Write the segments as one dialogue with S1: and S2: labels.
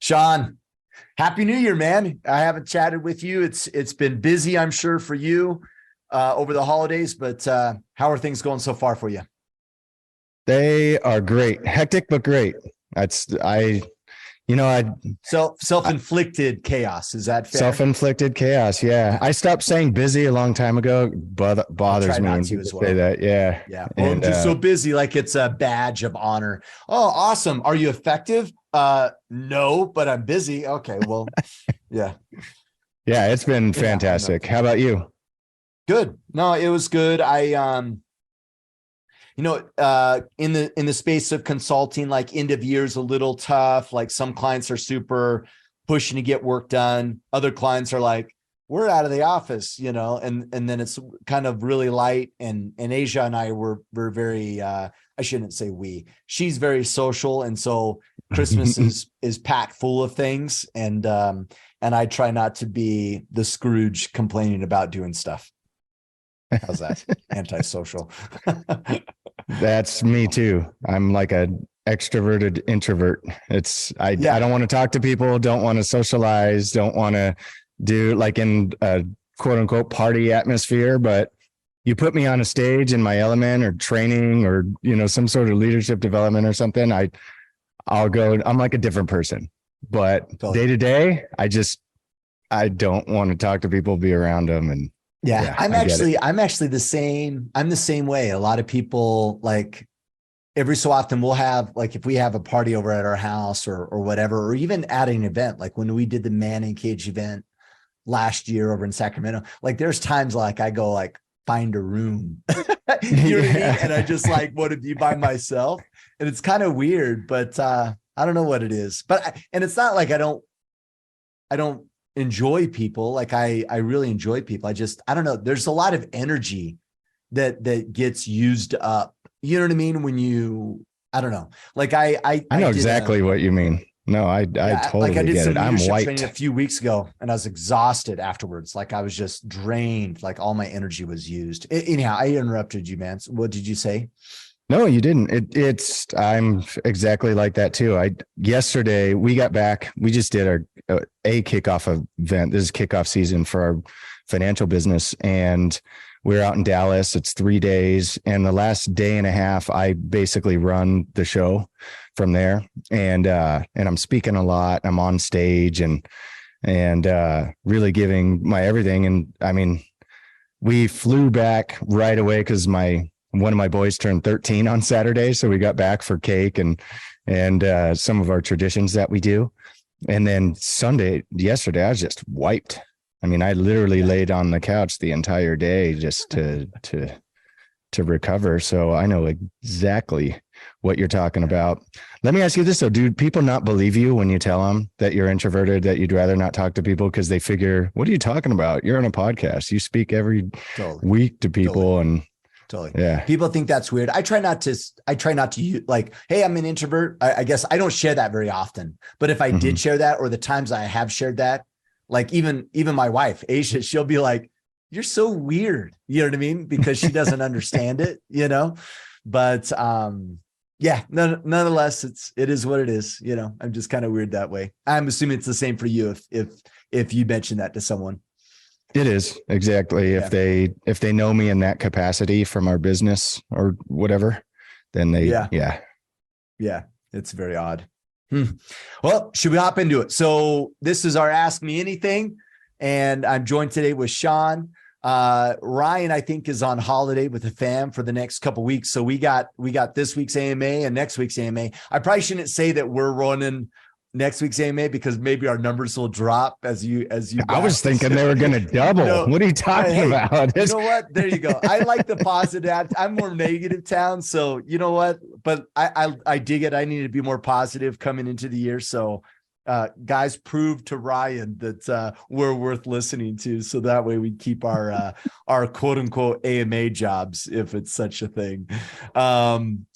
S1: Sean, Happy New Year, man. I haven't chatted with you. It's been busy, I'm sure, for you over the holidays, but how are things going so far for you?
S2: They are great. Hectic, but great. That's you know, I
S1: Self-inflicted chaos. Is that fair?
S2: self-inflicted chaos. Yeah. I stopped saying busy a long time ago, but
S1: I'll
S2: bothers
S1: try
S2: me
S1: not
S2: when
S1: to
S2: people
S1: as
S2: say
S1: well.
S2: that. Yeah.
S1: Yeah. Well, I'm
S2: And
S1: just so busy, like it's a badge of honor. Oh, awesome. Are you effective? No, but I'm busy. Okay, well, yeah.
S2: yeah, it's been
S1: Yeah, I know.
S2: fantastic. How about you?
S1: Good. No, it was good. In the space of consulting, like end of year is a little tough. Like some clients are super pushing to get work done. Other clients are like, we're out of the office, and then it's kind of really light. And Asia and I were very I shouldn't say she's very social. And so Christmas is packed full of things. And I try not to be the Scrooge complaining about doing stuff. How's that? Antisocial.
S2: That's me too. I'm like an extroverted introvert. I don't want to talk to people, don't want to socialize, don't want to do like in a quote unquote party atmosphere, but you put me on a stage in my element or training or, some sort of leadership development or something. I'll go, I'm like a different person, but day to day, I don't want to talk to people, be around them. And
S1: I'm actually the same. I'm the same way. A lot of people, like, every so often we'll have, like, if we have a party over at our house or whatever, or even at an event, like when we did the Man in Cage event last year over in Sacramento, like there's times like I go like find a room, you know what I mean? And I just like want to be by myself. And it's kind of weird, but I don't know what it is. And it's not like I don't enjoy people. Like I really enjoy people. I don't know. There's a lot of energy that gets used up. You know what I mean? I don't know. Like I
S2: know exactly what you mean. No, I totally
S1: like I did
S2: get
S1: some
S2: it. I'm
S1: leadership
S2: white.
S1: training a few weeks ago and I was exhausted afterwards. Like I was just drained. Like all my energy was used. Anyhow, I interrupted you, man. What did you say?
S2: No, you didn't. I'm exactly like that too. Yesterday we got back, we just did our a kickoff event. This is kickoff season for our financial business. And we're out in Dallas. It's 3 days. And the last day and a half, I basically run the show from there. And I'm speaking a lot. I'm on stage and really giving my everything. And I mean, we flew back right away because one of my boys turned 13 on Saturday. So we got back for cake and some of our traditions that we do. And then yesterday, I was just wiped. I mean, I literally laid on the couch the entire day just to recover. So I know exactly what you're talking about. Let me ask you this though, do people not believe you when you tell them that you're introverted, that you'd rather not talk to people because they figure, what are you talking about? You're on a podcast. You speak every week to people and
S1: yeah. People think that's weird. I try not to use like, hey, I'm an introvert. I guess I don't share that very often, but if I did share that, or the times I have shared that, like even my wife, Asia, she'll be like, you're so weird. You know what I mean? Because she doesn't understand it, but, nonetheless, it is what it is. I'm just kind of weird that way. I'm assuming it's the same for you. If you mention that to someone.
S2: It is exactly. Yeah. If they know me in that capacity from our business or whatever, then yeah,
S1: it's very odd. Well, should we hop into it? So this is our Ask Me Anything, and I'm joined today with Sean. Ryan, I think, is on holiday with the fam for the next couple of weeks. So we got this week's AMA and next week's AMA. I probably shouldn't say that we're running next week's AMA because maybe our numbers will drop as you.
S2: I was thinking they were going to double. No, what are you talking about?
S1: You know what? There you go. I like the positive. I'm more negative town. So you know what? But I dig it. I need to be more positive coming into the year. So guys, prove to Ryan that we're worth listening to. So that way we keep our quote unquote AMA jobs, if it's such a thing.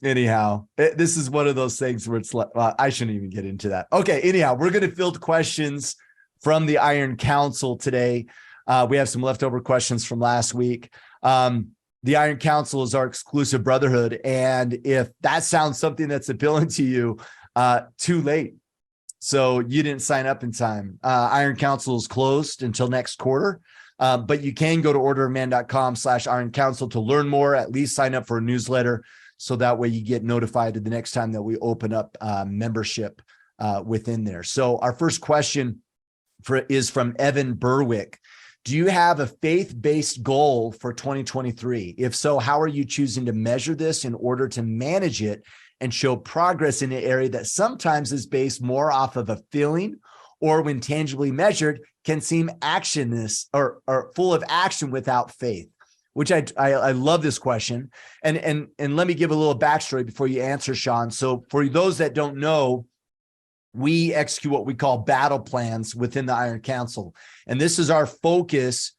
S1: Anyhow, this is one of those things where it's like, well, I shouldn't even get into that. Okay. Anyhow, we're going to field questions from the Iron Council today. We have some leftover questions from last week. The Iron Council is our exclusive brotherhood. And if that sounds something that's appealing to you, too late. So you didn't sign up in time. Iron Council is closed until next quarter. But you can go to orderofman.com/Iron Council to learn more, at least sign up for a newsletter. So that way you get notified the next time that we open up membership within there. So our first question is from Evan Berwick. Do you have a faith-based goal for 2023? If so, how are you choosing to measure this in order to manage it and show progress in an area that sometimes is based more off of a feeling, or when tangibly measured can seem actionless or full of action without faith? Which I love this question. And let me give a little backstory before you answer, Sean. So for those that don't know, we execute what we call battle plans within the Iron Council. And this is our focus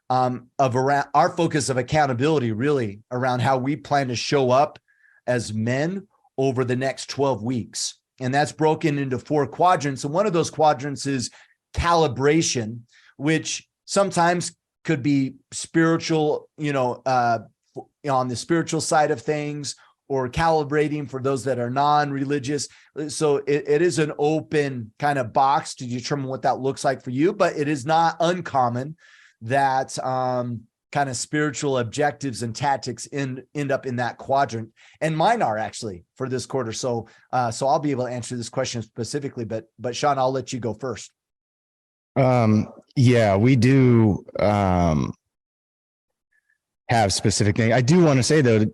S1: of accountability, really, around how we plan to show up as men over the next 12 weeks. And that's broken into 4 quadrants. And one of those quadrants is calibration, which sometimes could be spiritual, on the spiritual side of things, or calibrating for those that are non-religious. So it is an open kind of box to determine what that looks like for you, but it is not uncommon that kind of spiritual objectives and tactics end up in that quadrant. And mine are actually for this quarter. So I'll be able to answer this question specifically, but Sean, I'll let you go first.
S2: Yeah, we do have specific things. I do want to say, though,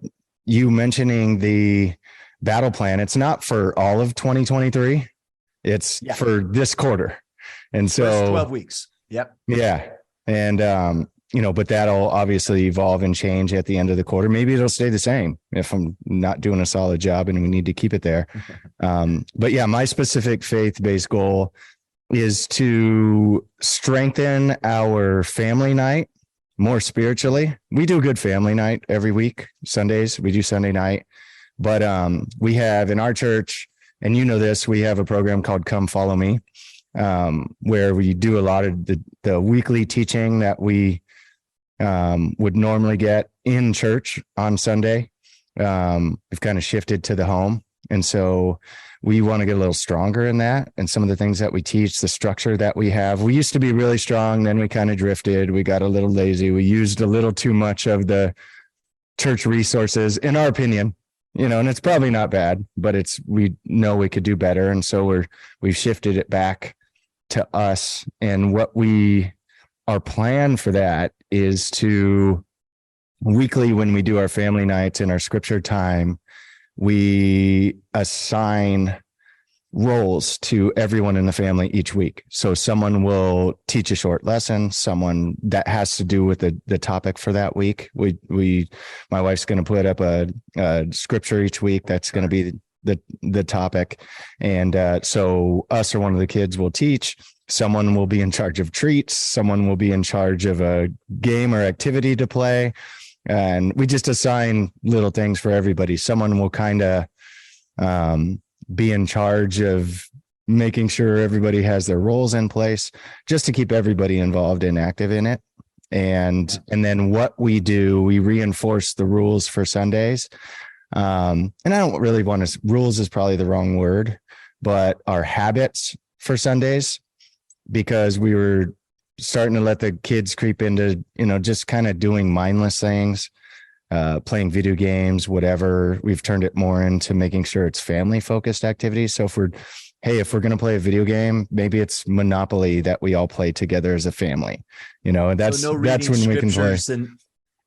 S2: you mentioning the battle plan, it's not for all of 2023. It's for this quarter. And so
S1: first 12 weeks. Yep.
S2: Yeah. And, but that'll obviously evolve and change at the end of the quarter. Maybe it'll stay the same if I'm not doing a solid job and we need to keep it there. But yeah, my specific faith-based goal is to strengthen our family night more spiritually. We do a good family night every week. Sundays, we do Sunday night. But we have in our church, and you know this, we have a program called Come Follow Me, where we do a lot of the weekly teaching that we would normally get in church on Sunday. We've kind of shifted to the home. And so we want to get a little stronger in that. And some of the things that we teach, the structure that we have, we used to be really strong. Then we kind of drifted. We got a little lazy. We used a little too much of the church resources, in our opinion, and it's probably not bad, but we know we could do better. And so we've shifted it back to us. And our plan for that is to weekly, when we do our family nights and our scripture time, we assign roles to everyone in the family each week. So someone will teach a short lesson, someone that has to do with the topic for that week. My wife's going to put up a scripture each week. That's going to be the topic. And so us or one of the kids will teach. Someone will be in charge of treats. Someone will be in charge of a game or activity to play. And we just assign little things for everybody. Someone will kind of be in charge of making sure everybody has their roles in place, just to keep everybody involved and active in it. And then what we do, we reinforce the rules for Sundays. And I don't really want to, rules is probably the wrong word, but our habits for Sundays, because we were starting to let the kids creep into, just kind of doing mindless things, playing video games, whatever. We've turned it more into making sure it's family focused activities. So if we're going to play a video game, maybe it's Monopoly that we all play together as a family, and that's when we can play.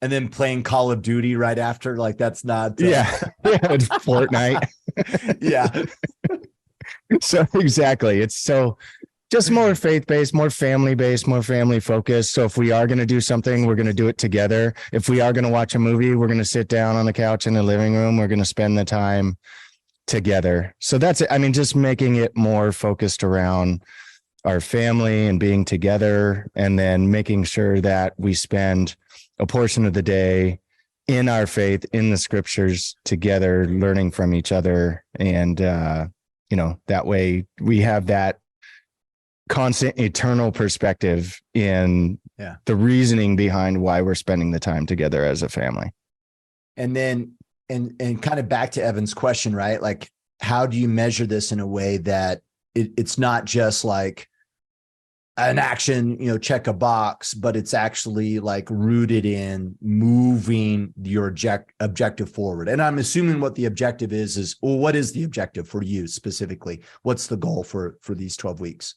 S1: And then playing Call of Duty right after, like that's not.
S2: It's Fortnite.
S1: Yeah.
S2: So exactly. It's so just more faith-based, more family-based, more family-focused. So if we are going to do something, we're going to do it together. If we are going to watch a movie, we're going to sit down on the couch in the living room. We're going to spend the time together. So that's it. I mean, just making it more focused around our family and being together, and then making sure that we spend a portion of the day in our faith, in the scriptures together, learning from each other. And, that way we have that constant eternal perspective in the reasoning behind why we're spending the time together as a family.
S1: And then, and kind of back to Evan's question, right? Like, how do you measure this in a way that it's not just like an action, check a box, but it's actually like rooted in moving your objective forward. And I'm assuming what the objective is, well, what is the objective for you specifically? What's the goal for these 12 weeks?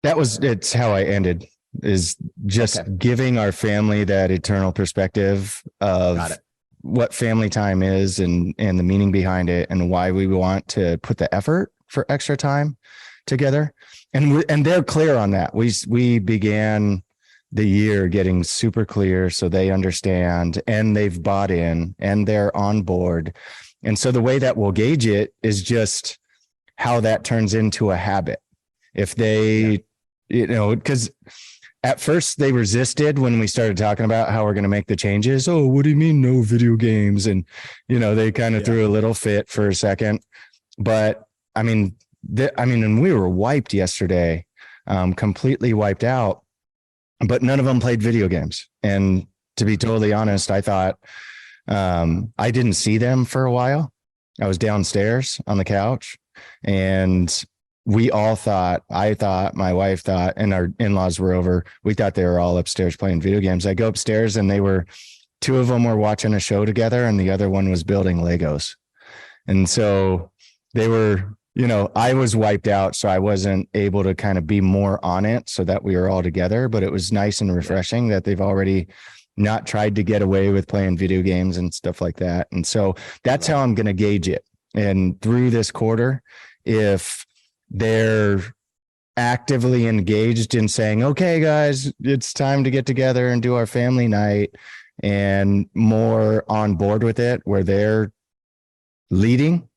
S2: It's how I ended, is just giving our family that eternal perspective of what family time is and the meaning behind it and why we want to put the effort for extra time together. And they're clear on that. We began the year getting super clear, so they understand and they've bought in and they're on board. And so the way that we'll gauge it is just how that turns into a habit. If they, because at first they resisted when we started talking about how we're going to make the changes. Oh, what do you mean no video games? And, they kind of threw a little fit for a second. But and we were wiped yesterday, completely wiped out, but none of them played video games. And to be totally honest, I thought, I didn't see them for a while. I was downstairs on the couch and we all thought, my wife thought, and our in-laws were over. We thought they were all upstairs playing video games. I go upstairs and two of them were watching a show together and the other one was building Legos. And so they were, I was wiped out, so I wasn't able to kind of be more on it so that we were all together, but it was nice and refreshing that they've already not tried to get away with playing video games and stuff like that. And so that's how I'm going to gauge it. And through this quarter, if they're actively engaged in saying, okay, guys, it's time to get together and do our family night, and more on board with it, where they're leading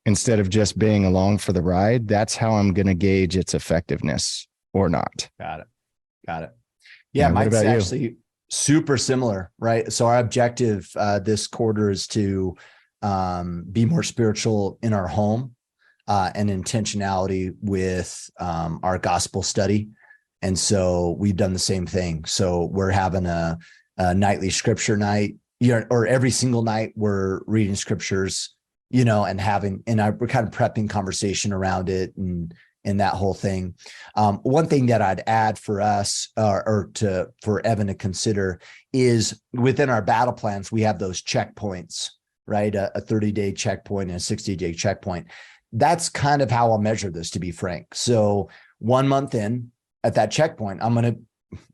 S2: instead of just being along for the ride, that's how I'm going to gauge its effectiveness or not.
S1: Got it. Yeah, mine's actually super similar, right? So our objective this quarter is to be more spiritual in our home and intentionality with our gospel study. And so we've done the same thing. So we're having a nightly scripture night, or every single night we're reading scriptures, and we're kind of prepping conversation around it and that whole thing. One thing that I'd add for us for Evan to consider is within our battle plans, we have those checkpoints, right? A 30-day checkpoint and a 60-day checkpoint. That's kind of how I'll measure this, to be frank. So 1 month in at that checkpoint,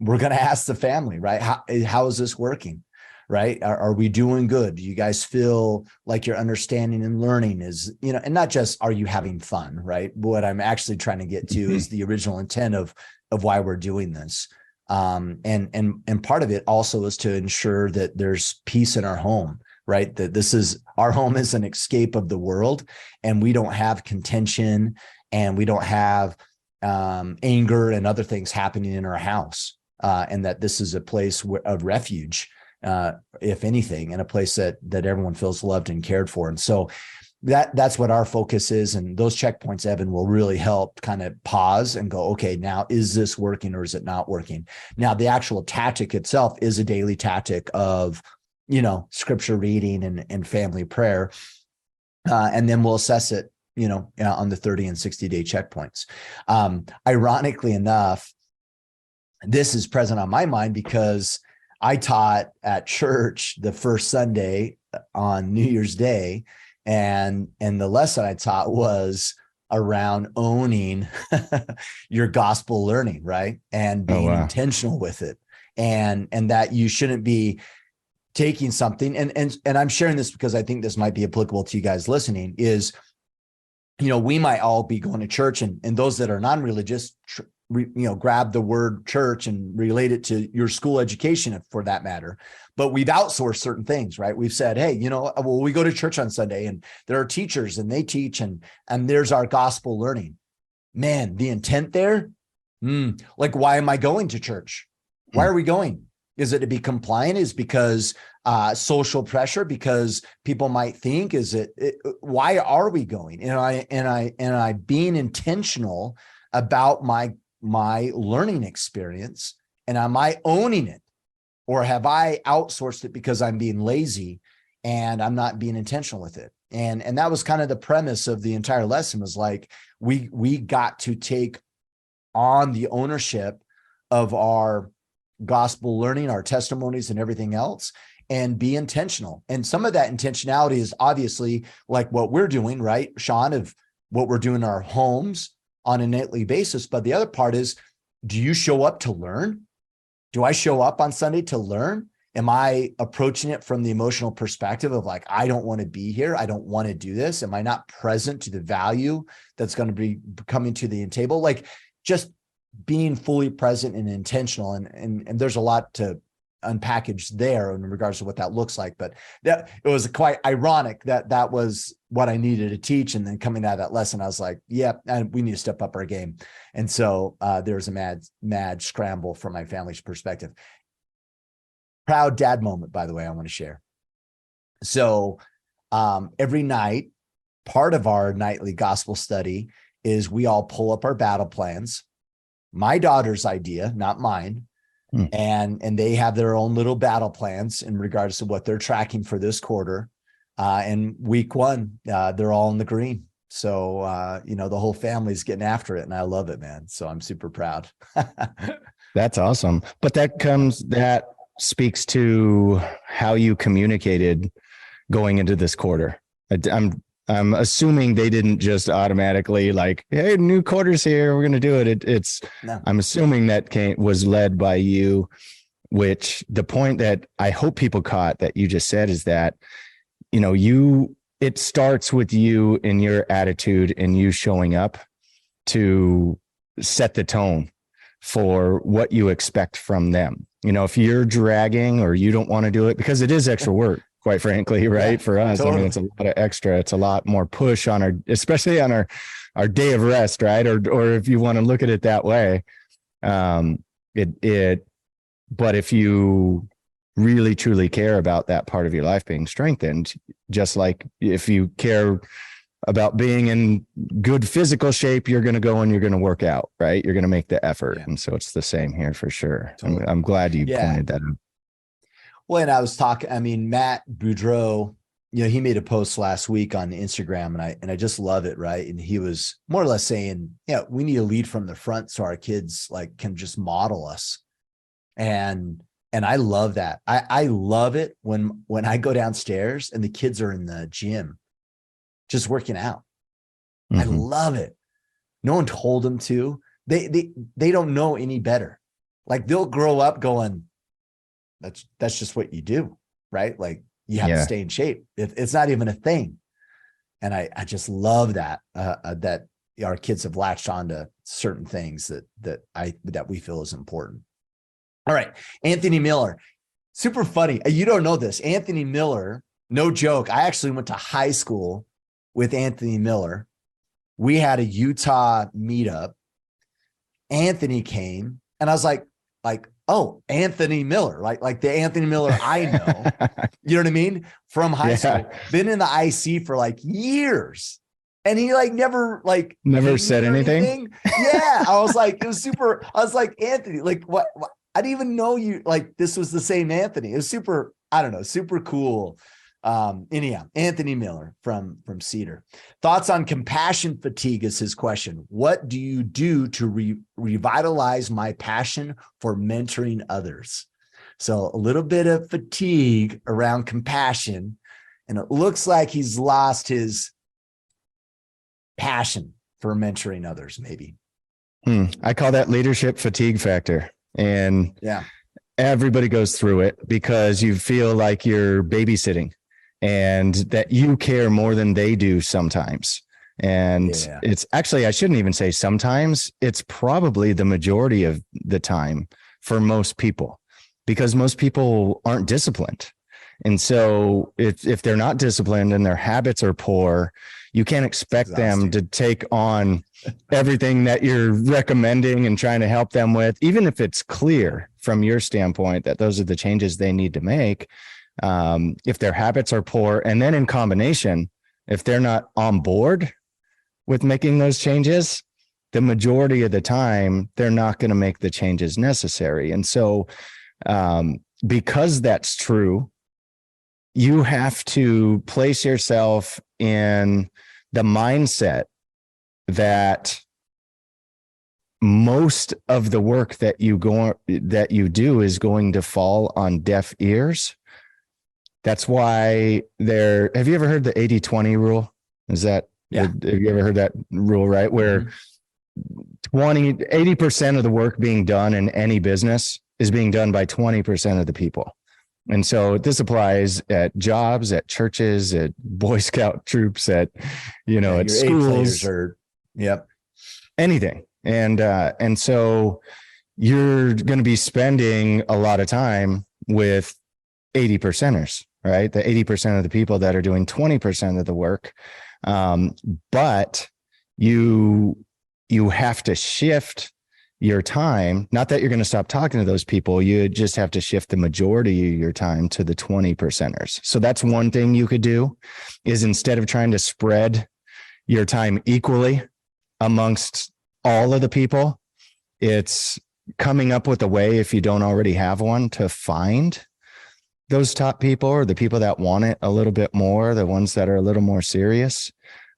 S1: we're going to ask the family, right? How is this working? Right? Are we doing good? Do you guys feel like you're understanding and learning is, and not just, are you having fun, right? What I'm actually trying to get to is the original intent of why we're doing this. And part of it also is to ensure that there's peace in our home, right? That our home is an escape of the world, and we don't have contention and we don't have anger and other things happening in our house. And that this is a place of refuge, if anything, and a place that everyone feels loved and cared for. And so that's what our focus is. And those checkpoints, Evan, will really help kind of pause and go, okay, now is this working or is it not working? Now, the actual tactic itself is a daily tactic of, scripture reading and family prayer. And then we'll assess it, on the 30 and 60-day checkpoints. Ironically enough, this is present on my mind because I taught at church the first Sunday on New Year's Day, and the lesson I taught was around owning your gospel learning, right? And being intentional with it, and that you shouldn't be taking something. And I'm sharing this because I think this might be applicable to you guys listening. Is we might all be going to church, and those that are non-religious, grab the word church and relate it to your school education for that matter. But we've outsourced certain things, right? We've said, hey, we go to church on Sunday and there are teachers and they teach and there's our gospel learning. Man, the intent there, like, why am I going to church? Why are we going? Is it to be compliant? Is because social pressure? Because people might think? Is it why are we going? And I being intentional about my learning experience, and am I owning it, or have I outsourced it because I'm being lazy and I'm not being intentional with it? And that was kind of the premise of the entire lesson, was like, we got to take on the ownership of our gospel learning, our testimonies and everything else, and be intentional. And some of that intentionality is obviously like what we're doing, right, Sean, of what we're doing in our homes on a nightly basis. But the other part is, do you show up to learn? Do I show up on Sunday to learn? Am I approaching it from the emotional perspective of like, I don't want to be here. I don't want to do this. Am I not present to the value that's going to be coming to the table? Like just being fully present and intentional. And there's a lot to unpackage there in regards to what that looks like. But that it was quite ironic that that was what I needed to teach. And then coming out of that lesson, I was like, yeah, and we need to step up our game. And so there was a mad scramble from my family's perspective. Proud dad moment, by the way, I want to share. So every night, part of our nightly gospel study is we all pull up our battle plans. My daughter's idea, not mine. And they have their own little battle plans in regards to what they're tracking for this quarter. And week one, they're all in the green. So, the whole family's getting after it, and I love it, man. So I'm super proud.
S2: That's awesome. But that speaks to how you communicated going into this quarter. I'm assuming they didn't just automatically like, hey, new quarter's here, we're going to do it. No. I'm assuming that was led by you, which the point that I hope people caught that you just said is that, it starts with you and your attitude and you showing up to set the tone for what you expect from them. If you're dragging or you don't want to do it, because it is extra work, quite frankly, right? Yeah, for us, totally. It's a lot of extra. It's a lot more push on especially on our day of rest, right? Or if you want to look at it that way, but if you really truly care about that part of your life being strengthened, just like if you care about being in good physical shape, you're going to go and you're going to work out, right? You're going to make the effort. Yeah. And so it's the same here for sure. Totally. I'm glad you pointed that out.
S1: Well, and I was talking, Matt Boudreau, he made a post last week on Instagram and I just love it. Right. And he was more or less saying, we need to lead from the front so our kids can just model us. And I love that. I love it when I go downstairs and the kids are in the gym just working out. Mm-hmm. I love it. No one told them to. They don't know any better. Like they'll grow up going, that's just what you do, right? Like you have to stay in shape. It's not even a thing. And I just love that that our kids have latched onto certain things that we feel is important. All right, Anthony Miller, super funny. You don't know this, Anthony Miller. No joke. I actually went to high school with Anthony Miller. We had a Utah meetup. Anthony came, and I was like, oh, Anthony Miller, like the Anthony Miller I know. You know what I mean? From high school, been in the IC for years. And he never
S2: said anything.
S1: Yeah. I was like, it was super. I was like, Anthony, what? I didn't even know you, this was the same Anthony. It was super, I don't know, super cool. Anyhow, Anthony Miller from Cedar. Thoughts on compassion fatigue is his question. What do you do to revitalize my passion for mentoring others? So a little bit of fatigue around compassion, and it looks like he's lost his passion for mentoring others, maybe.
S2: I call that leadership fatigue factor. And everybody goes through it because you feel like you're babysitting and that you care more than they do sometimes. And it's actually, I shouldn't even say sometimes, it's probably the majority of the time for most people, because most people aren't disciplined. And so if they're not disciplined and their habits are poor, you can't expect them to take on everything that you're recommending and trying to help them with, even if it's clear from your standpoint that those are the changes they need to make. If their habits are poor, and then in combination, if they're not on board with making those changes, the majority of the time, they're not going to make the changes necessary. And so because that's true, you have to place yourself in the mindset that most of the work that you do is going to fall on deaf ears. That's why have you ever heard the 80-20 rule? Have you ever heard that rule, right? Where 80% of the work being done in any business is being done by 20% of the people. And so this applies at jobs, at churches, at Boy Scout troops, at schools, anything. And so you're going to be spending a lot of time with 80%ers, right? The 80% of the people that are doing 20% of the work. But you have to shift your time. Not that you're going to stop talking to those people. You just have to shift the majority of your time to the 20%ers. So that's one thing you could do, is instead of trying to spread your time equally amongst all of the people, it's coming up with a way, if you don't already have one, to find those top people, or the people that want it a little bit more, the ones that are a little more serious,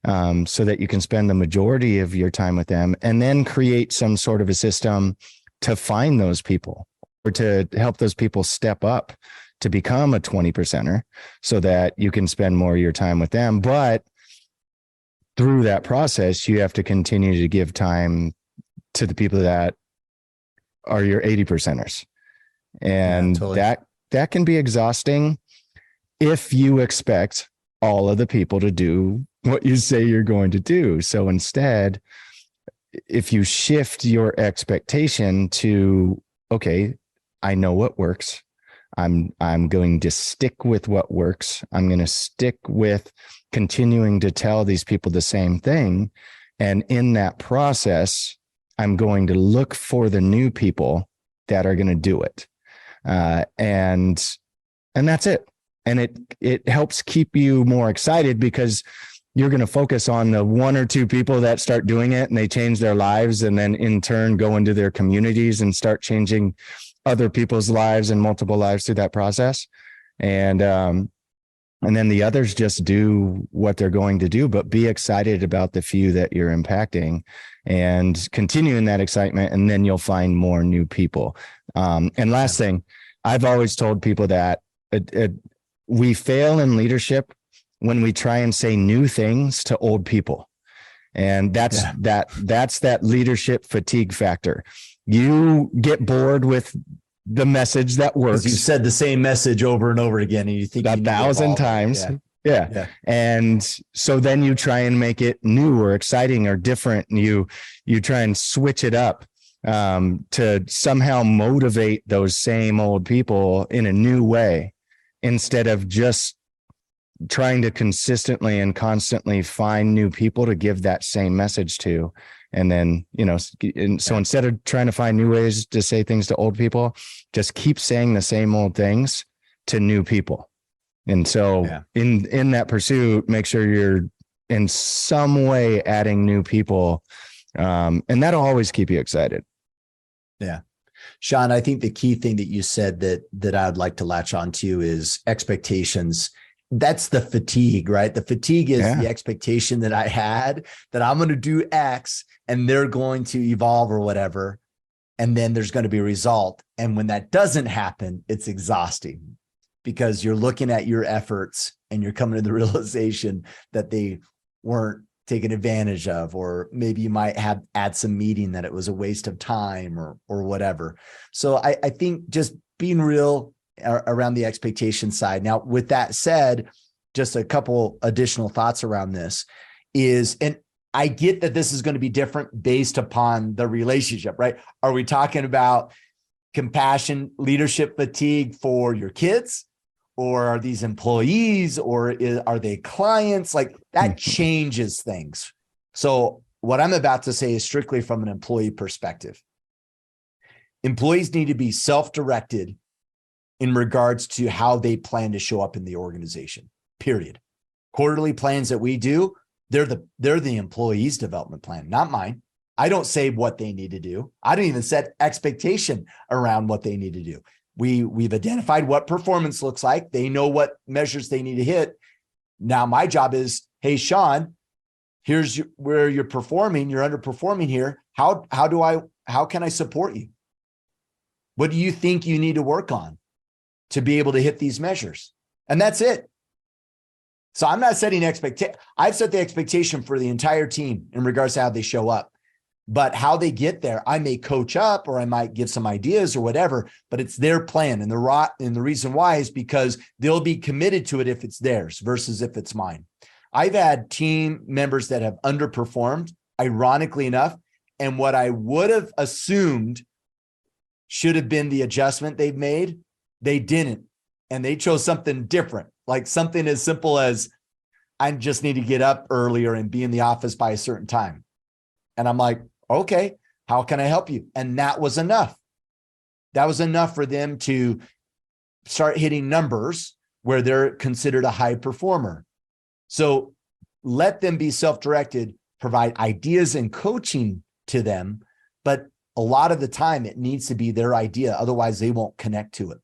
S2: so that you can spend the majority of your time with them, and then create some sort of a system to find those people, or to help those people step up to become a 20%er, so that you can spend more of your time with them. But through that process, you have to continue to give time to the people that are your 80%ers. And that can be exhausting if you expect all of the people to do what you say you're going to do. So instead, if you shift your expectation to, okay, I know what works. I'm going to stick with what works. I'm going to stick with continuing to tell these people the same thing. And in that process, I'm going to look for the new people that are going to do it. And that's it. And it helps keep you more excited, because you're going to focus on the one or two people that start doing it and they change their lives, and then in turn go into their communities and start changing other people's lives and multiple lives through that process. And then the others just do what they're going to do, but be excited about the few that you're impacting and continue in that excitement. And then you'll find more new people. And last thing, I've always told people that we fail in leadership when we try and say new things to old people. And that's that leadership fatigue factor. You get bored with the message that works.
S1: You've said the same message over and over again, and you think
S2: 1,000 times. Yeah. And so then you try and make it new or exciting or different. And you try and switch it up to somehow motivate those same old people in a new way, instead of just trying to consistently and constantly find new people to give that same message to. And then, so instead of trying to find new ways to say things to old people, just keep saying the same old things to new people. And so in that pursuit, make sure you're in some way adding new people. And that'll always keep you excited.
S1: Yeah. Sean, I think the key thing that you said that I'd like to latch onto is expectations. That's the fatigue, right? The fatigue is the expectation that I had that I'm going to do X and they're going to evolve or whatever. And then there's going to be a result. And when that doesn't happen, it's exhausting, because you're looking at your efforts and you're coming to the realization that they weren't taken advantage of, or maybe you might have at some meeting that it was a waste of time or whatever. So I think just being real around the expectation side. Now, with that said, just a couple additional thoughts around this is, and I get that this is going to be different based upon the relationship, right? Are we talking about compassion, leadership fatigue for your kids, or are these employees, or are they clients? Like, that changes things. So what I'm about to say is strictly from an employee perspective. Employees need to be self-directed in regards to how they plan to show up in the organization, period. Quarterly plans that we do, they're the employees' development plan, not mine. I don't say what they need to do. I don't even set expectation around what they need to do. We've identified what performance looks like. They know what measures they need to hit. Now my job is, hey, Sean, where you're performing, you're underperforming here. How can I support you? What do you think you need to work on to be able to hit these measures? And that's it. So I'm not setting I've set the expectation for the entire team in regards to how they show up, but how they get there, I may coach up or I might give some ideas or whatever, but it's their plan. And the reason why is because they'll be committed to it if it's theirs versus if it's mine. I've had team members that have underperformed, ironically enough, and what I would have assumed should have been the adjustment they've made, they didn't. And they chose something different, like something as simple as, I just need to get up earlier and be in the office by a certain time. And I'm like, okay, how can I help you? And that was enough. That was enough for them to start hitting numbers where they're considered a high performer. So let them be self-directed, provide ideas and coaching to them. But a lot of the time it needs to be their idea. Otherwise they won't connect to it.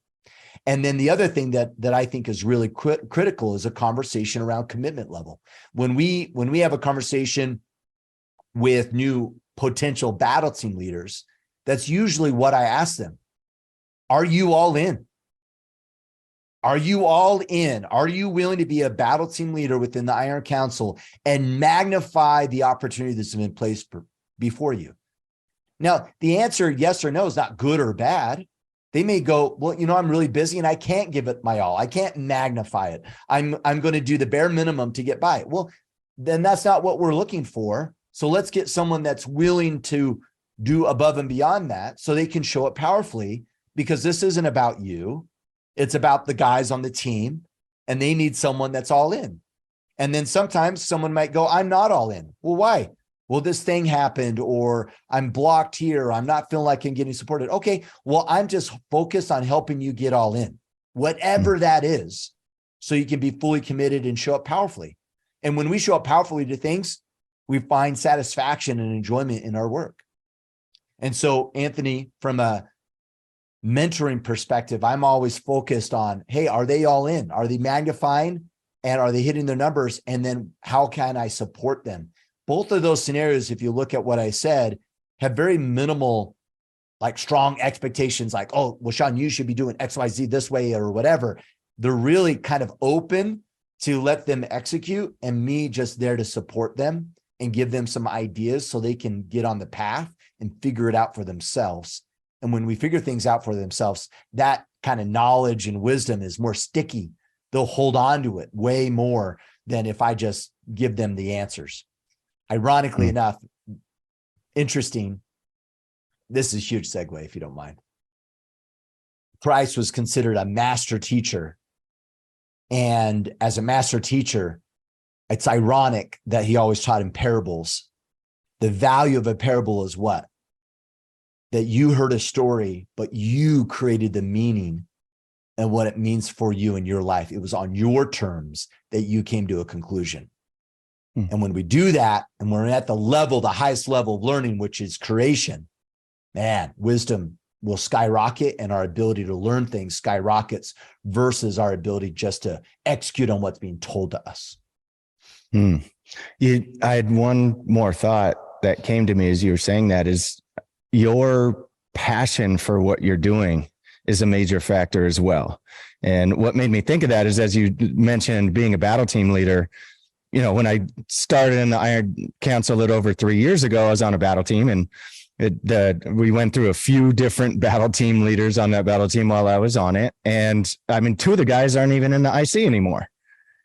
S1: And then the other thing that I think is really critical is a conversation around commitment level. When we have a conversation with new potential battle team leaders, that's usually what I ask them. Are you all in? Are you all in? Are you willing to be a battle team leader within the Iron Council and magnify the opportunity that's been placed before you? Now, the answer yes or no is not good or bad. They may go, well, I'm really busy and I can't give it my all. I can't magnify it. I'm going to do the bare minimum to get by. Well, then that's not what we're looking for. So let's get someone that's willing to do above and beyond that so they can show up powerfully, because this isn't about you. It's about the guys on the team, and they need someone that's all in. And then sometimes someone might go, I'm not all in. Well, why? Well, this thing happened, or I'm blocked here. I'm not feeling like I'm getting supported. Okay, well, I'm just focused on helping you get all in, whatever that is, so you can be fully committed and show up powerfully. And when we show up powerfully to things, we find satisfaction and enjoyment in our work. And so, Anthony, from a mentoring perspective, I'm always focused on, hey, are they all in? Are they magnifying? And are they hitting their numbers? And then how can I support them? Both of those scenarios, if you look at what I said, have very minimal, like strong expectations, like, oh, well, Sean, you should be doing X, Y, Z this way or whatever. They're really kind of open to let them execute, and me just there to support them and give them some ideas so they can get on the path and figure it out for themselves. And when we figure things out for themselves, that kind of knowledge and wisdom is more sticky. They'll hold on to it way more than if I just give them the answers. Ironically enough, interesting, this is a huge segue, if you don't mind. Christ was considered a master teacher. And as a master teacher, it's ironic that he always taught in parables. The value of a parable is what? That you heard a story, but you created the meaning and what it means for you in your life. It was on your terms that you came to a conclusion. And when we do that, and we're at the highest level of learning, which is creation, man, wisdom will skyrocket, and our ability to learn things skyrockets versus our ability just to execute on what's being told to us.
S2: I had one more thought that came to me as you were saying that, is your passion for what you're doing is a major factor as well. And what made me think of that is, as you mentioned, being a battle team leader, when I started in the Iron Council a little over 3 years ago, I was on a battle team, and we went through a few different battle team leaders on that battle team while I was on it. And I mean, 2 of the guys aren't even in the IC anymore.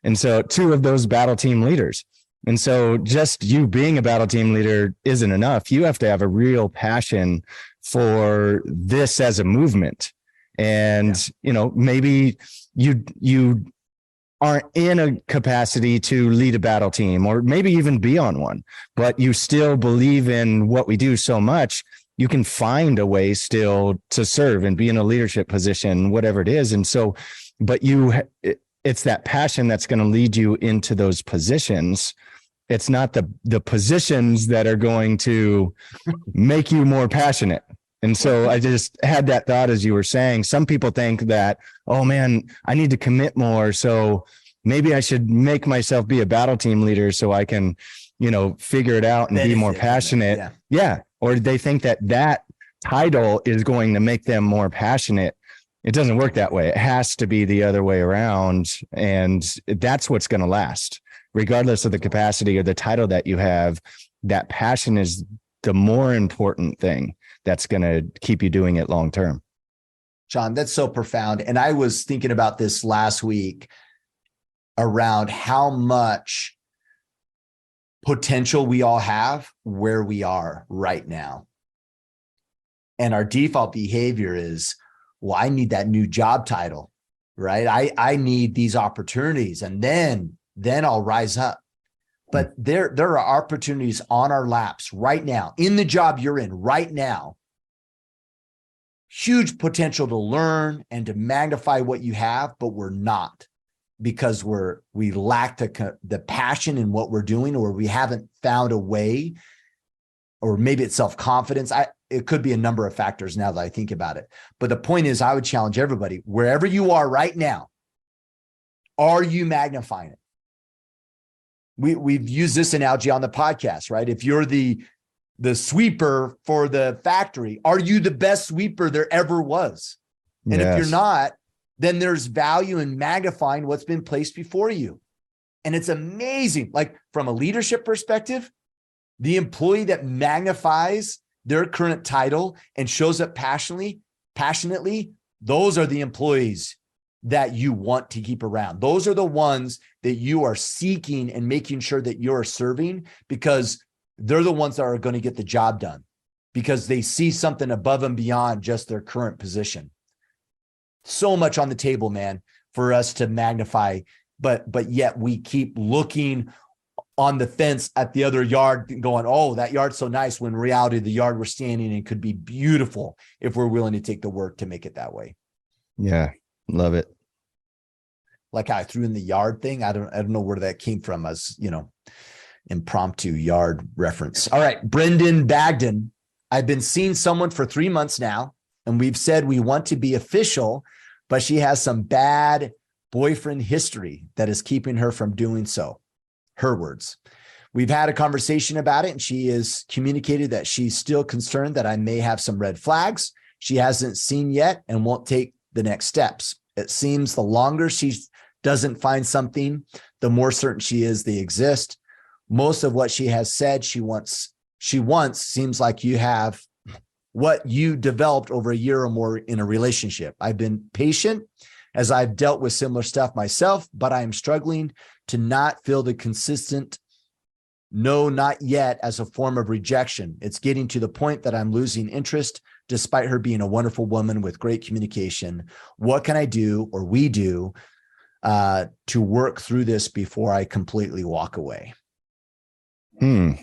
S2: And so 2 of those battle team leaders. And so just you being a battle team leader isn't enough. You have to have a real passion for this as a movement. And, maybe you aren't in a capacity to lead a battle team, or maybe even be on one, but you still believe in what we do so much, you can find a way still to serve and be in a leadership position, whatever it is. And so, but it's that passion that's going to lead you into those positions. It's not the positions that are going to make you more passionate. And so I just had that thought as you were saying. Some people think that, oh man, I need to commit more, so maybe I should make myself be a battle team leader so I can figure it out and be more
S1: Benefit from it.
S2: passionate. Yeah. Or they think that title is going to make them more passionate. It doesn't work that way. It has to be the other way around. And that's what's going to last, regardless of the capacity or the title that you have. That passion is the more important thing that's going to keep you doing it long term.
S1: John, that's so profound. And I was thinking about this last week around how much potential we all have where we are right now. And our default behavior is, well, I need that new job title, right? I need these opportunities, and then I'll rise up. But there are opportunities on our laps right now, in the job you're in right now. Huge potential to learn and to magnify what you have, but we're not, because we lack the passion in what we're doing, or we haven't found a way, or maybe it's self-confidence. It could be a number of factors now that I think about it. But the point is, I would challenge everybody, wherever you are right now, are you magnifying it? We've used this analogy on the podcast, right? If you're the sweeper for the factory, are you the best sweeper there ever was? And if you're not, then there's value in magnifying what's been placed before you. And it's amazing. Like, from a leadership perspective, the employee that magnifies their current title and shows up passionately, those are the employees that you want to keep around. Those are the ones that you are seeking and making sure that you're serving, because they're the ones that are going to get the job done, because they see something above and beyond just their current position. So much on the table, man, for us to magnify, but yet we keep looking on the fence at the other yard going, oh, that yard's so nice, when in reality, the yard we're standing in could be beautiful if we're willing to take the work to make it that way.
S2: Yeah. Love it.
S1: Like I threw in the yard thing. I don't know where that came from, as, impromptu yard reference. All right. Brendan Bagden. I've been seeing someone for 3 months now, and we've said we want to be official, but she has some bad boyfriend history that is keeping her from doing so. Her words. We've had a conversation about it, and she has communicated that she's still concerned that I may have some red flags she hasn't seen yet and won't take the next steps. It seems the longer she doesn't find something, the more certain she is they exist. Most of what she has said she wants seems like you have what you developed over a year or more in a relationship. I've been patient as I've dealt with similar stuff myself, but I am struggling to not feel the consistent no, not yet as a form of rejection. It's getting to the point that I'm losing interest despite her being a wonderful woman with great communication. What can I do, or we do, to work through this before I completely walk away?
S2: There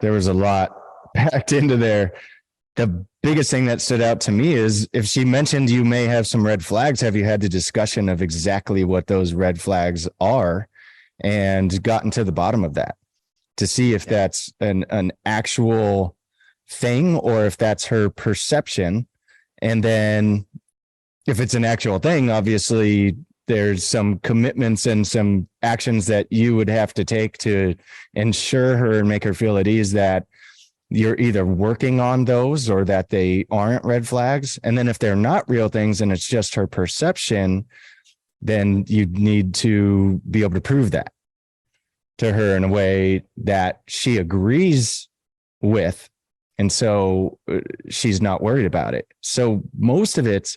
S2: was a lot packed into there. The biggest thing that stood out to me is, if she mentioned you may have some red flags, have you had the discussion of exactly what those red flags are and gotten to the bottom of that to see if that's an actual thing or if that's her perception? And then if it's an actual thing, obviously there's some commitments and some actions that you would have to take to ensure her and make her feel at ease that you're either working on those or that they aren't red flags. And then if they're not real things and it's just her perception, then you need to be able to prove that to her in a way that she agrees with. And so she's not worried about it. So most of it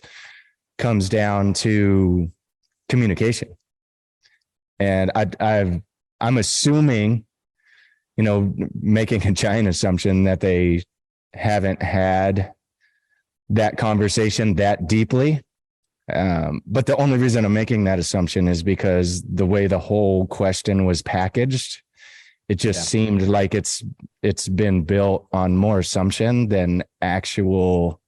S2: comes down to communication. And I'm assuming, making a giant assumption that they haven't had that conversation that deeply. But the only reason I'm making that assumption is because the way the whole question was packaged, it just seemed like it's been built on more assumption than actual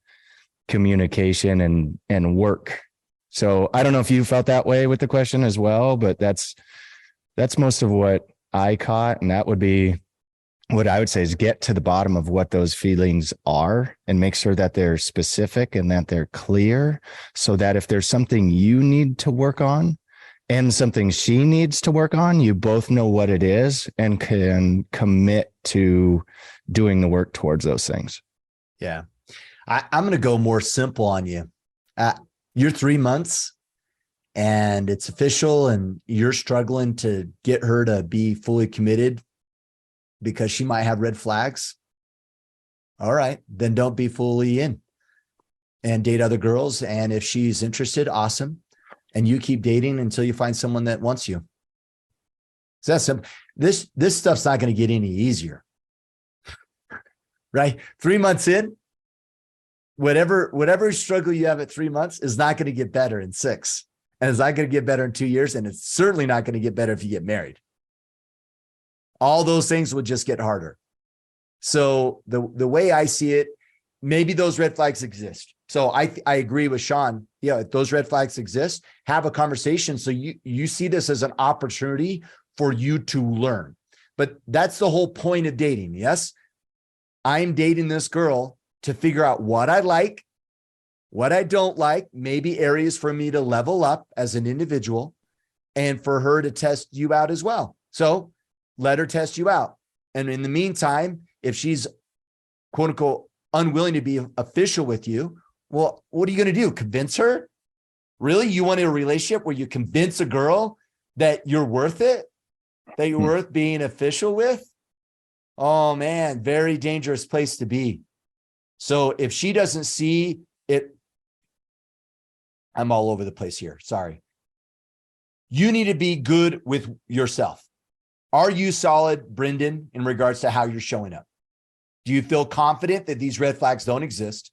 S2: communication and work. So I don't know if you felt that way with the question as well, but that's most of what I caught. And that would be what I would say is get to the bottom of what those feelings are and make sure that they're specific and that they're clear, so that if there's something you need to work on, and something she needs to work on, you both know what it is and can commit to doing the work towards those things.
S1: Yeah. I'm going to go more simple on you. You're 3 months and it's official and you're struggling to get her to be fully committed because she might have red flags. All right, then don't be fully in and date other girls. And if she's interested, awesome. And you keep dating until you find someone that wants you. So that's simple. This stuff's not going to get any easier, right? 3 months in, whatever struggle you have at 3 months is not going to get better in 6, and it's not going to get better in 2 years, and it's certainly not going to get better if you get married. All those things would just get harder. So the way I see it, maybe those red flags exist. So I agree with Sean. Yeah, if those red flags exist, have a conversation. So you see this as an opportunity for you to learn. But that's the whole point of dating. Yes, I'm dating this girl to figure out what I like, what I don't like, maybe areas for me to level up as an individual, and for her to test you out as well. So let her test you out. And in the meantime, if she's quote unquote unwilling to be official with you, well, what are you going to do? Convince her? Really? You want a relationship where you convince a girl that you're worth it, that you're worth being official with? Oh man, very dangerous place to be. So if she doesn't see it, I'm all over the place here. Sorry. You need to be good with yourself. Are you solid, Brendan, in regards to how you're showing up? Do you feel confident that these red flags don't exist?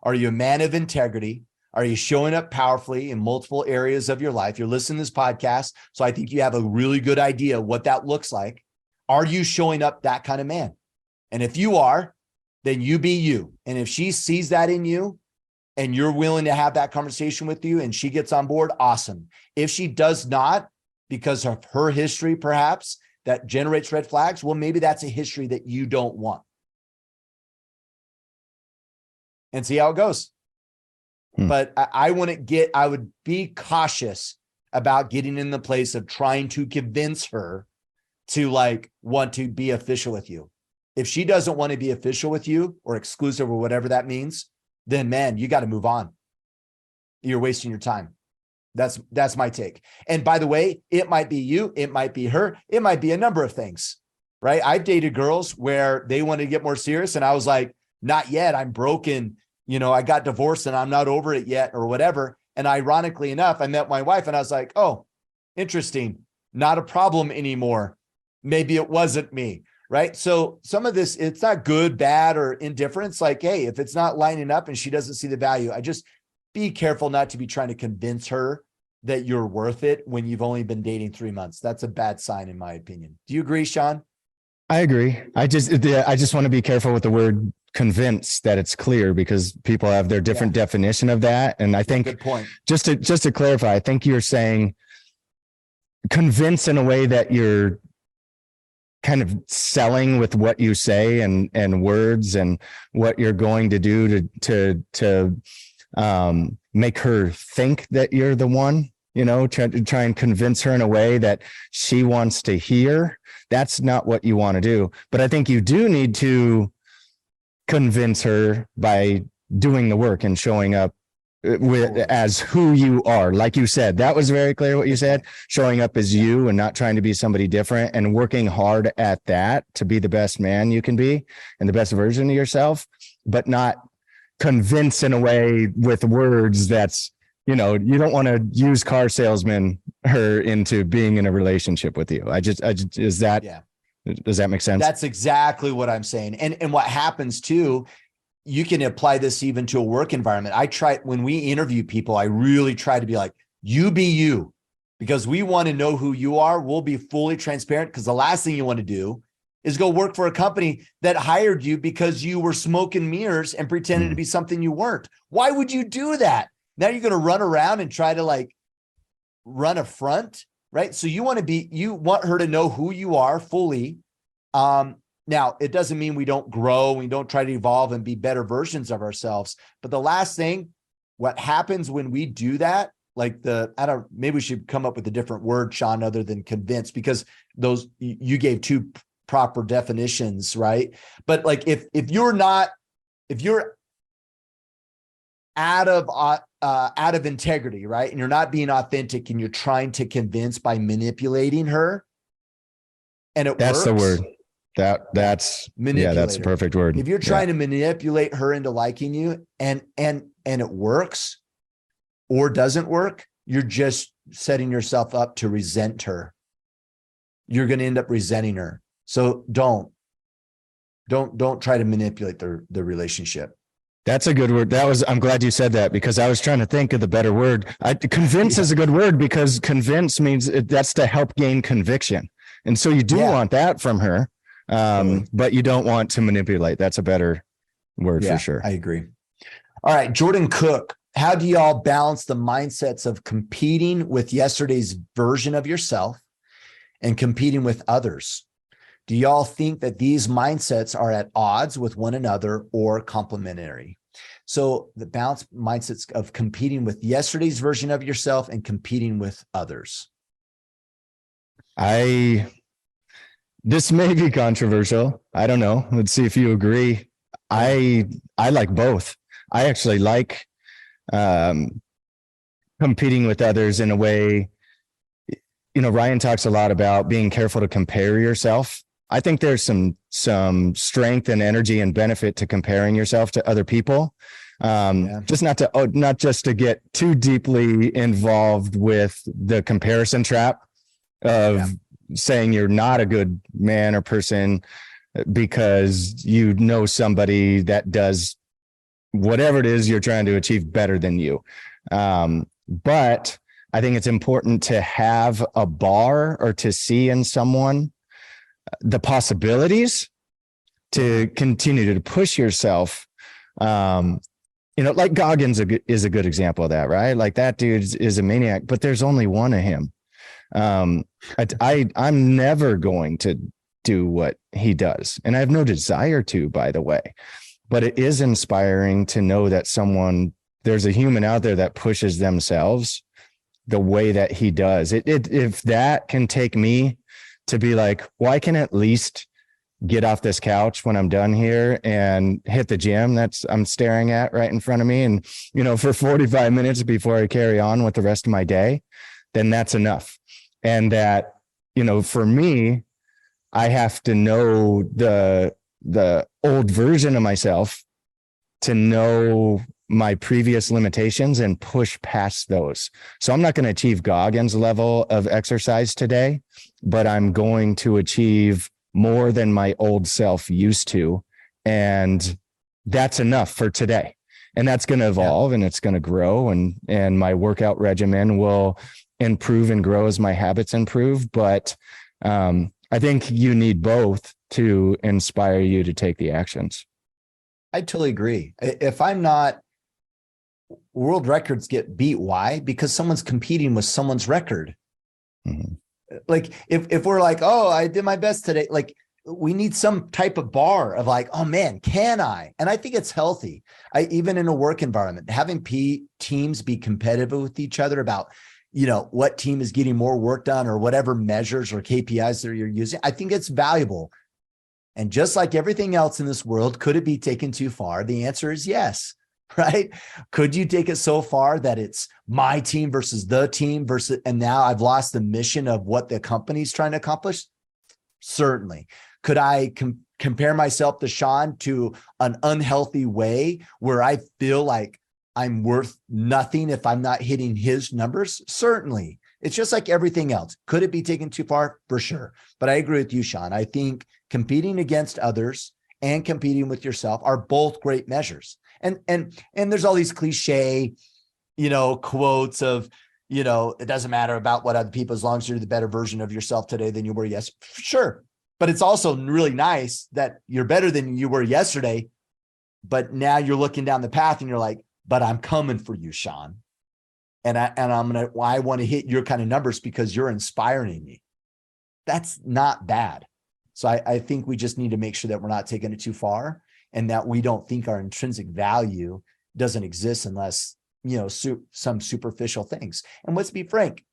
S1: Are you a man of integrity? Are you showing up powerfully in multiple areas of your life? You're listening to this podcast, so I think you have a really good idea what that looks like. Are you showing up that kind of man? And if you are, then you be you. And if she sees that in you and you're willing to have that conversation with you and she gets on board, awesome. If she does not, because of her history, perhaps, that generates red flags, well, maybe that's a history that you don't want. And see how it goes. But I would be cautious about getting in the place of trying to convince her to want to be official with you. If she doesn't want to be official with you or exclusive or whatever that means, then man, you got to move on. You're wasting your time. That's my take. And by the way, it might be you, it might be her, it might be a number of things, right? I've dated girls where they wanted to get more serious and I was like, not yet, I'm broken. I got divorced and I'm not over it yet or whatever. And ironically enough, I met my wife and I was like, oh, interesting. Not a problem anymore. Maybe it wasn't me, right? So some of this, it's not good, bad, or indifference. Like, hey, if it's not lining up and she doesn't see the value, I just be careful not to be trying to convince her that you're worth it when you've only been dating 3 months. That's a bad sign, in my opinion. Do you agree, Sean?
S2: I agree. I just want to be careful with the word convince, that it's clear, because people have their different definition of that. And I think,
S1: good point.
S2: Just to clarify, I think you're saying convince in a way that you're kind of selling with what you say and words and what you're going to do to make her think that you're the one, try and convince her in a way that she wants to hear. That's not what you want to do. But I think you do need to convince her by doing the work and showing up as who you are. Like you said, that was very clear what you said, showing up as you and not trying to be somebody different, and working hard at that to be the best man you can be and the best version of yourself, but not convince in a way with words that's, you don't want to use car salesman her into being in a relationship with you. Does that make sense? That's
S1: exactly what I'm saying. And what happens too, you can apply this even to a work environment. When we interview people, I really try to be like, you be you, because we want to know who you are. We'll be fully transparent, because the last thing you want to do is go work for a company that hired you because you were smoking mirrors and pretending to be something you weren't. Why would you do that? Now you're going to run around and try to run a front, right? So you want her to know who you are fully. Now, it doesn't mean we don't grow, we don't try to evolve and be better versions of ourselves. But the last thing, what happens when we do that maybe we should come up with a different word, Sean, other than convince, because those, you gave two proper definitions, right? But like, if you're out of integrity, right, and you're not being authentic, and you're trying to convince by manipulating her, and
S2: that's
S1: works,
S2: the word. That's the perfect word.
S1: If you're trying to manipulate her into liking you, and it works or doesn't work, you're just setting yourself up to resent her. You're going to end up resenting her. So don't try to manipulate the relationship.
S2: That's a good word. I'm glad you said that, because I was trying to think of the better word. Convince is a good word, because convince means that's to help gain conviction. And so you do want that from her, but you don't want to manipulate. That's a better word for sure.
S1: I agree. All right, Jordan Cook, how do y'all balance the mindsets of competing with yesterday's version of yourself and competing with others? Do y'all think that these mindsets are at odds with one another or complementary? So the balance mindsets of competing with yesterday's version of yourself and competing with others.
S2: This may be controversial. I don't know. Let's see if you agree. I like both. I actually like competing with others in a way. Ryan talks a lot about being careful to compare yourself. I think there's some strength and energy and benefit to comparing yourself to other people. Just not just to get too deeply involved with the comparison trap of saying you're not a good man or person because you know somebody that does whatever it is you're trying to achieve better than you. But I think it's important to have a bar, or to see in someone the possibilities to continue to push yourself. Like Goggins is a good example of that, right? Like, that dude is a maniac, but there's only one of him. I'm never going to do what he does, and I have no desire to, by the way, but it is inspiring to know that there's a human out there that pushes themselves the way that he does. If that can take me to be like, well, I can at least get off this couch when I'm done here and hit the gym I'm staring at right in front of me, and for 45 minutes before I carry on with the rest of my day, then that's enough. And that, for me, I have to know the old version of myself to know my previous limitations and push past those. So I'm not going to achieve Goggins' level of exercise today, but I'm going to achieve more than my old self used to. And that's enough for today. And that's going to evolve and it's going to grow, and my workout regimen will improve and grow as my habits improve. But I think you need both to inspire you to take the actions.
S1: I totally agree. If I'm not, world records get beat. Why? Because someone's competing with someone's record.
S2: Mm-hmm.
S1: Like if we're like, oh, I did my best today, like, we need some type of bar of like, oh man, can I? And I think it's healthy. Even in a work environment, having teams be competitive with each other about, what team is getting more work done, or whatever measures or KPIs that you're using, I think it's valuable. And just like everything else in this world, could it be taken too far? The answer is yes, right? Could you take it so far that it's my team versus the team and now I've lost the mission of what the company's trying to accomplish? Certainly. Could I compare myself to Sean to an unhealthy way where I feel like I'm worth nothing if I'm not hitting his numbers? Certainly. It's just like everything else. Could it be taken too far? For sure. But I agree with you, Sean. I think competing against others and competing with yourself are both great measures. And there's all these cliche, quotes of, it doesn't matter about what other people, as long as you're the better version of yourself today than you were yesterday. Sure. But it's also really nice that you're better than you were yesterday, but now you're looking down the path and you're like, but I'm coming for you, Sean. And I want to hit your kind of numbers because you're inspiring me. That's not bad. So I think we just need to make sure that we're not taking it too far, and that we don't think our intrinsic value doesn't exist unless some superficial things. And let's be frank,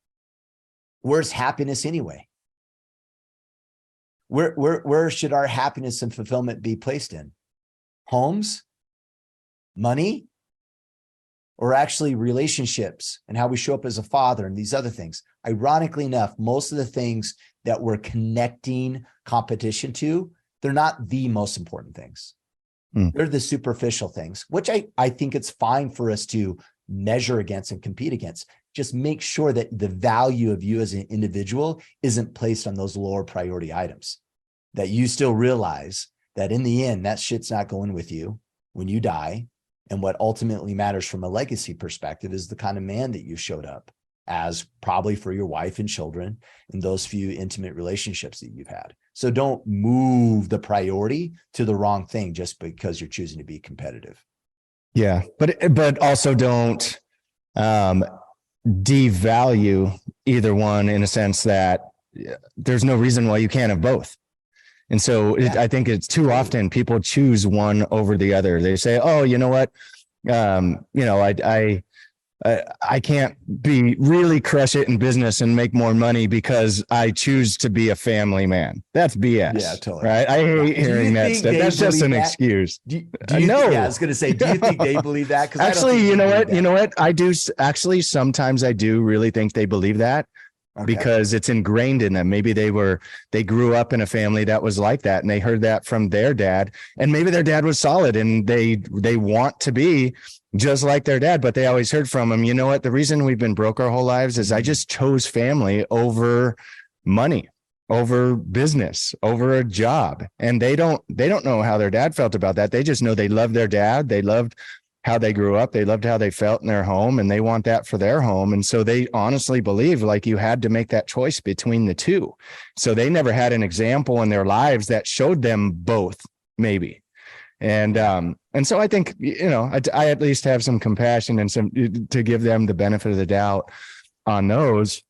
S1: where's happiness anyway? Where should our happiness and fulfillment be placed in? Homes, money, or actually relationships and how we show up as a father and these other things? Ironically enough, most of the things that we're connecting competition to, they're not the most important things. They're the superficial things, which I think it's fine for us to measure against and compete against. Just make sure that the value of you as an individual isn't placed on those lower priority items, that you still realize that in the end, that shit's not going with you when you die. And what ultimately matters from a legacy perspective is the kind of man that you showed up as, probably for your wife and children and those few intimate relationships that you've had. So don't move the priority to the wrong thing just because you're choosing to be competitive.
S2: Yeah. But also don't devalue either one, in a sense that there's no reason why you can't have both. And so I think it's too often people choose one over the other. They say, oh, you know what? I can't really crush it in business and make more money because I choose to be a family man. That's BS. Yeah, totally. Right? I hate hearing that stuff. That's just an excuse.
S1: Do you know? Yeah, I was going to say, do you think they believe that? Because
S2: actually, you know what? I do. Actually, sometimes I do really think they believe that. Okay. Because it's ingrained in them. Maybe they grew up in a family that was like that, and they heard that from their dad, and maybe their dad was solid and they want to be just like their dad, but they always heard from him, you know what, the reason we've been broke our whole lives is I just chose family over money, over business, over a job. And they don't know how their dad felt about that. They just know they loved their dad. They loved how they grew up. They loved how they felt in their home, and they want that for their home. And so they honestly believe like you had to make that choice between the two. So they never had an example in their lives that showed them both, maybe. And so I think, I at least have some compassion and some to give them the benefit of the doubt on those.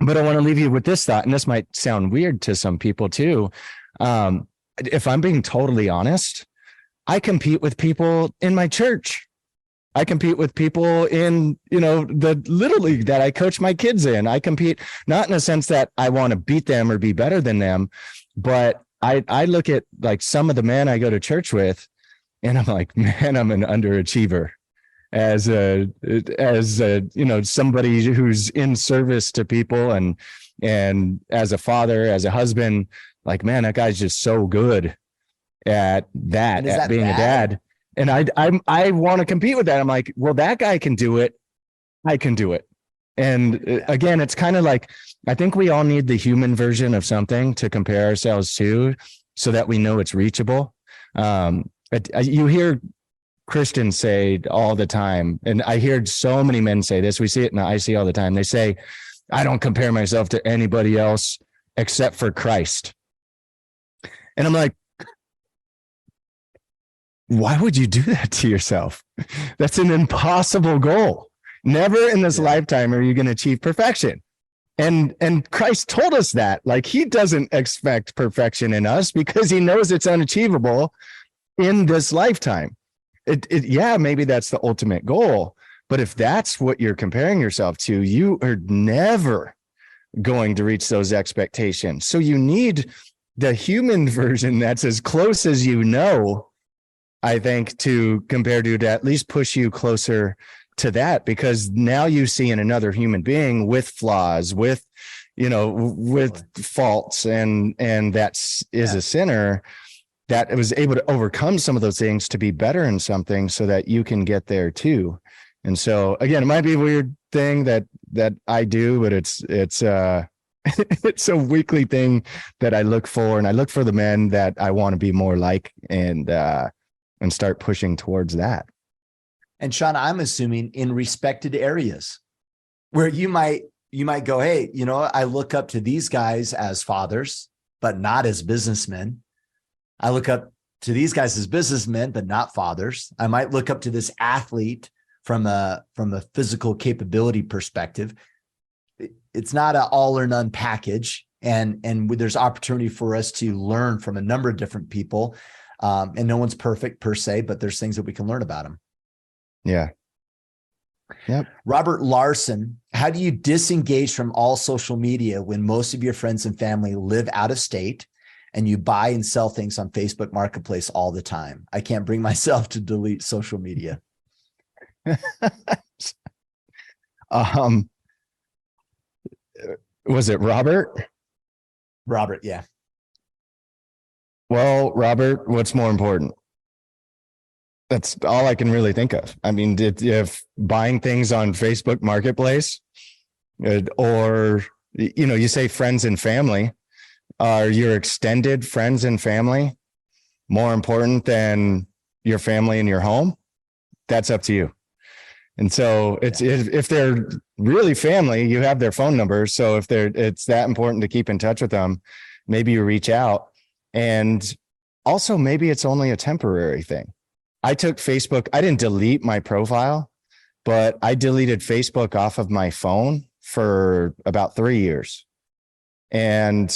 S2: But I want to leave you with this thought, and this might sound weird to some people too. If I'm being totally honest, I compete with people in my church. I compete with people in, the little league that I coach my kids in. I compete not in a sense that I want to beat them or be better than them, but I look at like some of the men I go to church with, and I'm like, man, I'm an underachiever as somebody who's in service to people and as a father, as a husband, like, man, that guy's just so good at being a dad. And I want to compete with that. I'm like, well, that guy can do it. I can do it. And again, it's kind of like, I think we all need the human version of something to compare ourselves to so that we know it's reachable. You hear Christians say all the time, and I hear so many men say this, we see it in the IC all the time. They say, I don't compare myself to anybody else except for Christ. And I'm like, why would you do that to yourself? That's an impossible goal. Never in this lifetime are you going to achieve perfection. And Christ told us that, like, he doesn't expect perfection in us because he knows it's unachievable in this lifetime. Maybe that's the ultimate goal. But if that's what you're comparing yourself to, you are never going to reach those expectations. So you need the human version that's as close as I think, to compare to at least push you closer to that, because now you see in another human being with flaws, with faults, and that is a sinner that was able to overcome some of those things to be better in something so that you can get there too. And so again, it might be a weird thing that I do, but it's it's a weekly thing that I look for, and I look for the men that I want to be more like, and start pushing towards that.
S1: And Sean, I'm assuming in respected areas where you might go, hey, I look up to these guys as fathers, but not as businessmen. I look up to these guys as businessmen, but not fathers. I might look up to this athlete from a physical capability perspective. It's not an all or none package. And there's opportunity for us to learn from a number of different people. And no one's perfect per se, but there's things that we can learn about them.
S2: Yeah. Yep.
S1: Robert Larson, how do you disengage from all social media when most of your friends and family live out of state and you buy and sell things on Facebook Marketplace all the time? I can't bring myself to delete social media.
S2: Was it Robert?
S1: Robert, yeah.
S2: Well, Robert, what's more important? That's all I can really think of. I mean, if buying things on Facebook Marketplace, or, you say friends and family, are your extended friends and family more important than your family in your home? That's up to you. And so if they're really family, you have their phone numbers. So if it's that important to keep in touch with them, maybe you reach out. And also maybe it's only a temporary thing. I took Facebook. I didn't delete my profile, but I deleted Facebook off of my phone for about 3 years. And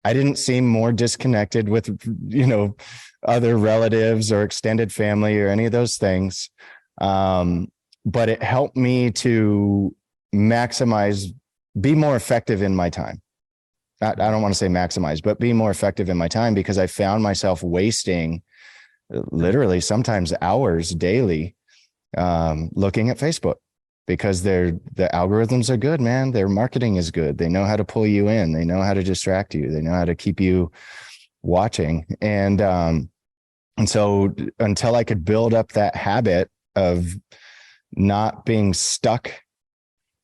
S2: I didn't seem more disconnected with, other relatives or extended family or any of those things. But it helped me to be more effective in my time. I don't want to say maximize, but be more effective in my time, because I found myself wasting literally sometimes hours daily looking at Facebook, because the algorithms are good, man. Their marketing is good. They know how to pull you in. They know how to distract you. They know how to keep you watching. And so until I could build up that habit of not being stuck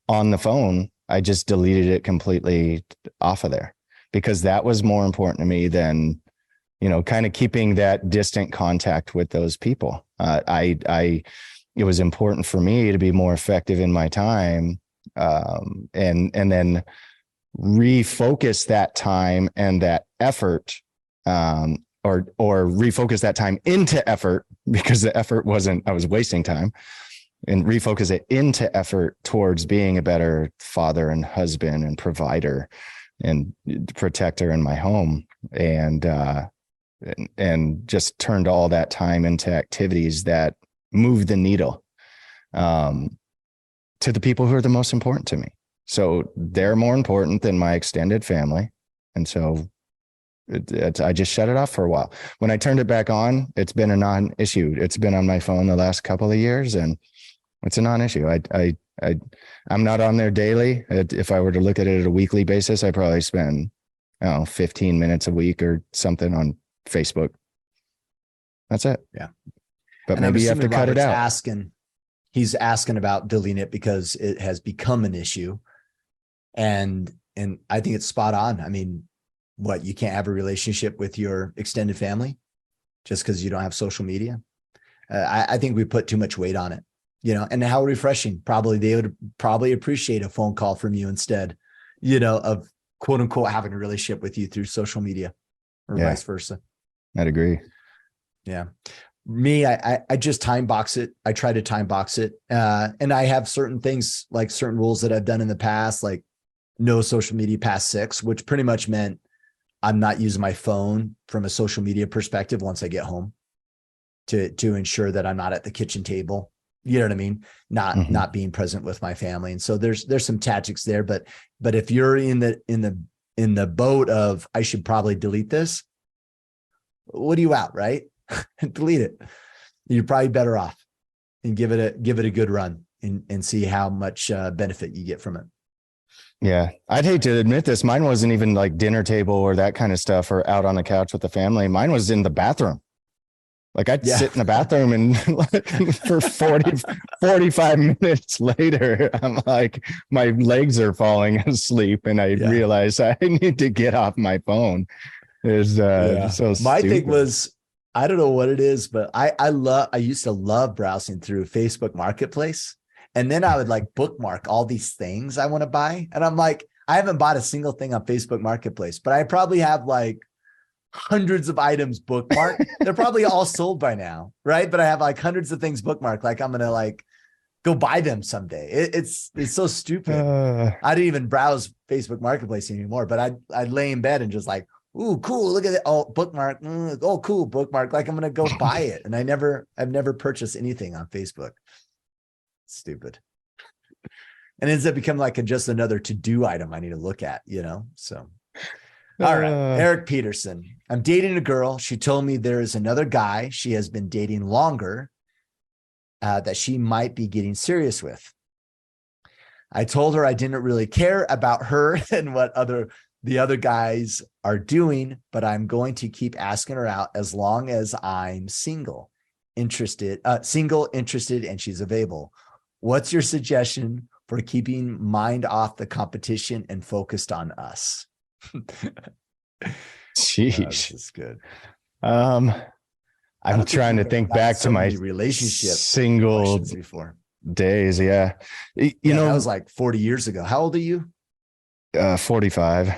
S2: on the phone, I just deleted it completely off of there, because that was more important to me than, kind of keeping that distant contact with those people. It was important for me to be more effective in my time, and then refocus that time and that effort, or refocus that time into effort, because the effort I was wasting time, and refocus it into effort towards being a better father and husband and provider and protector in my home. And just turned all that time into activities that move the needle to the people who are the most important to me. So they're more important than my extended family. And so I just shut it off for a while. When I turned it back on, it's been a non-issue. It's been on my phone the last couple of years, and it's a non-issue. I'm not on there daily. If I were to look at it at a weekly basis, I probably spend 15 minutes a week or something on Facebook. That's it.
S1: Yeah.
S2: But maybe you have to cut it out.
S1: He's asking about deleting it because it has become an issue. And I think it's spot on. I mean, you can't have a relationship with your extended family just because you don't have social media? I think we put too much weight on it, and how refreshing. Probably they would appreciate a phone call from you instead, of quote unquote having a relationship with you through social media, or vice versa.
S2: I'd agree.
S1: Yeah. Me, I just time box it. I try to time box it. And I have certain things, like certain rules that I've done in the past, like no social media past 6, which pretty much meant I'm not using my phone from a social media perspective once I get home, to ensure that I'm not at the kitchen table. You know what I mean? Not being present with my family. And so there's some tactics there, but if you're in the boat of, I should probably delete this, what are you out, right? Delete it. You're probably better off, and give it a good run and see how much benefit you get from it.
S2: Yeah. I'd hate to admit this. Mine wasn't even like dinner table or that kind of stuff, or out on the couch with the family. Mine was in the bathroom. Like I'd sit in the bathroom, and for 45 minutes later, I'm like, my legs are falling asleep, and I realize I need to get off my phone. So
S1: my
S2: stupid.
S1: thing was, I don't know what it is, but I used to love browsing through Facebook Marketplace. And then I would like bookmark all these things I want to buy. And I'm like, I haven't bought a single thing on Facebook Marketplace, but I probably have like hundreds of items bookmarked. They're probably all sold by now, right? But I have like hundreds of things bookmarked. Like I'm going to like go buy them someday. It's so stupid. I didn't even browse Facebook Marketplace anymore, but I'd lay in bed and just like, ooh, cool. Look at it. Oh, bookmark. Oh, cool. Bookmark. Like I'm going to go buy it. And I've never purchased anything on Facebook. Stupid. and it ends up becoming like just another to-do item I need to look at, So, all right. Eric Peterson. I'm dating a girl. She told me there is another guy she has been dating longer that she might be getting serious with. I told her I didn't really care about her and what the other guys are doing, but I'm going to keep asking her out as long as I'm single, interested, and she's available. What's your suggestion for keeping mind off the competition and focused on us?
S2: Sheesh.
S1: This is good.
S2: I'm trying to think back to my
S1: relationship
S2: single
S1: before
S2: days. Yeah. You know,
S1: that was like 40 years ago. How old are you?
S2: 45.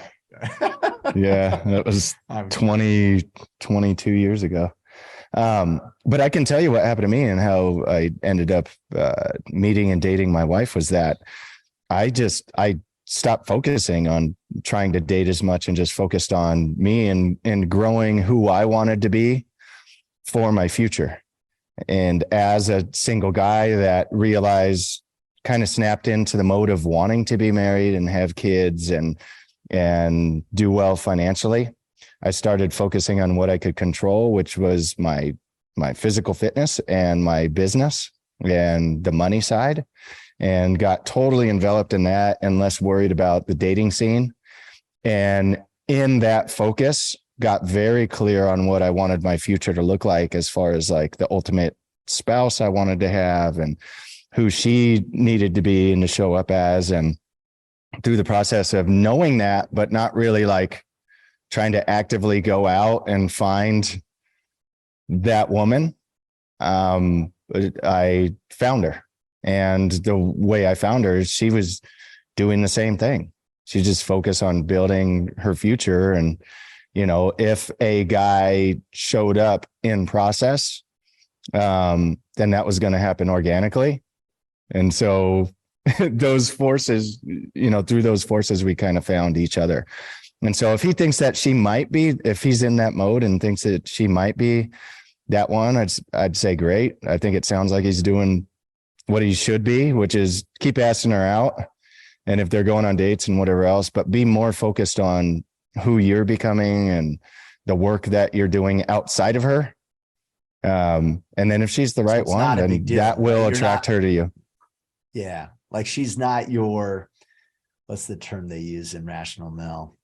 S2: Yeah. That was 22 years ago. But I can tell you what happened to me and how I ended up meeting and dating my wife was that I stopped focusing on trying to date as much and just focused on me and growing who I wanted to be for my future. And as a single guy that realized, kind of snapped into the mode of wanting to be married and have kids and do well financially, I started focusing on what I could control, which was my physical fitness and my business and the money side, and got totally enveloped in that and less worried about the dating scene. And in that focus, got very clear on what I wanted my future to look like as far as like the ultimate spouse I wanted to have and who she needed to be and to show up as. And through the process of knowing that, but not really like trying to actively go out and find that woman, I found her. And the way I found her, she was doing the same thing. She just focused on building her future. And, if a guy showed up in process, then that was going to happen organically. And so those forces, through those forces, we kind of found each other. And so if he thinks that she might be, if he's in that mode and thinks that she might be that one, I'd say great. I think it sounds like he's doing what he should be, which is keep asking her out. And if they're going on dates and whatever else, but be more focused on who you're becoming and the work that you're doing outside of her. And then if she's the right one, then that will attract her to you.
S1: Yeah. Like she's not your, what's the term they use in Rational Male?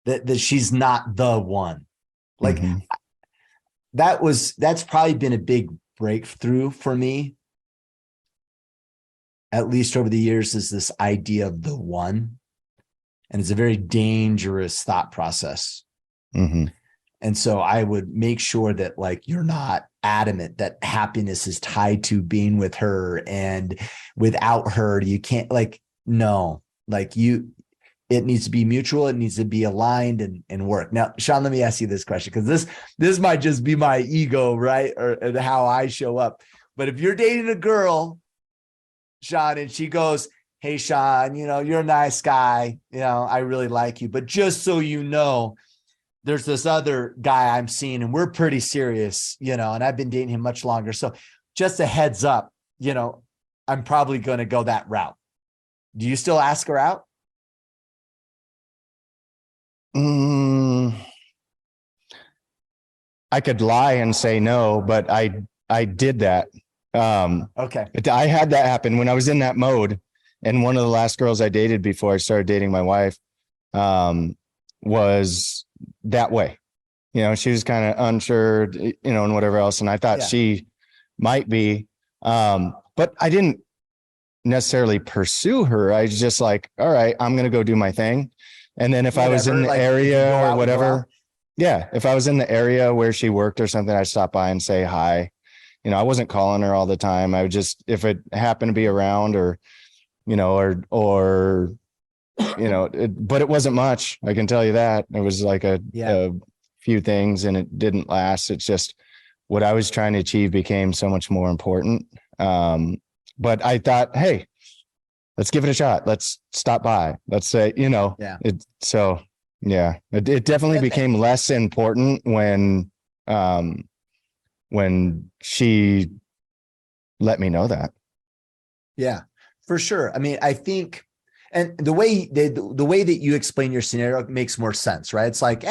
S1: That she's not the one. Like that's probably been a big breakthrough for me, at least over the years, is this idea of the one. And it's a very dangerous thought process. And so I would make sure that like, you're not adamant that happiness is tied to being with her, and without her, you can't, like, no, like it needs to be mutual. It needs to be aligned and work. Now, Sean, let me ask you this question, because this might just be my ego, right? Or how I show up. But if you're dating a girl, Sean, and she goes, hey, Sean, you're a nice guy. I really like you. But just so you know, there's this other guy I'm seeing and we're pretty serious, and I've been dating him much longer. So just a heads up, I'm probably going to go that route. Do you still ask her out?
S2: I could lie and say no, but I did that.
S1: Okay.
S2: I had that happen when I was in that mode. And one of the last girls I dated before I started dating my wife, was that way. She was kind of unsure, and whatever else. And I thought she might be, but I didn't necessarily pursue her. I was just like, all right, I'm going to go do my thing. And then if I was in the area or whatever, if I was in the area where she worked or something, I'd stop by and say hi. I wasn't calling her all the time. I would just, if it happened to be around or but it wasn't much. I can tell you that. It was like a few things and it didn't last. It's just what I was trying to achieve became so much more important. But I thought, hey, let's give it a shot. Let's stop by. Let's say, it definitely became less important when she let me know that.
S1: Yeah. For sure. I mean, I think, and the way that you explain your scenario makes more sense, right? It's like,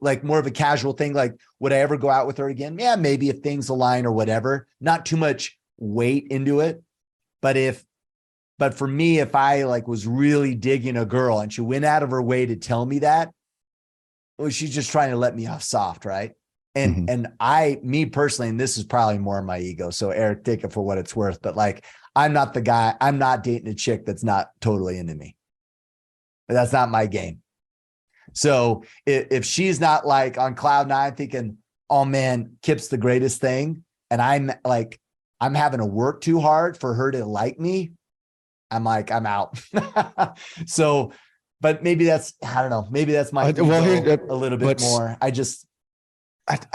S1: like more of a casual thing. Like, would I ever go out with her again? Yeah, maybe if things align or whatever. Not too much weight into it. But for me, if I like was really digging a girl and she went out of her way to tell me that, well, she's just trying to let me off soft, right? And me personally, and this is probably more my ego. So Eric, take it for what it's worth. But like, I'm not the guy. I'm not dating a chick that's not totally into me. That's not my game. So if she's not like on cloud nine thinking, oh man, Kip's the greatest thing, and I'm having to work too hard for her to like me, I'm like, I'm out. So, but maybe that's, I don't know, maybe that's my ego a little bit more.
S2: I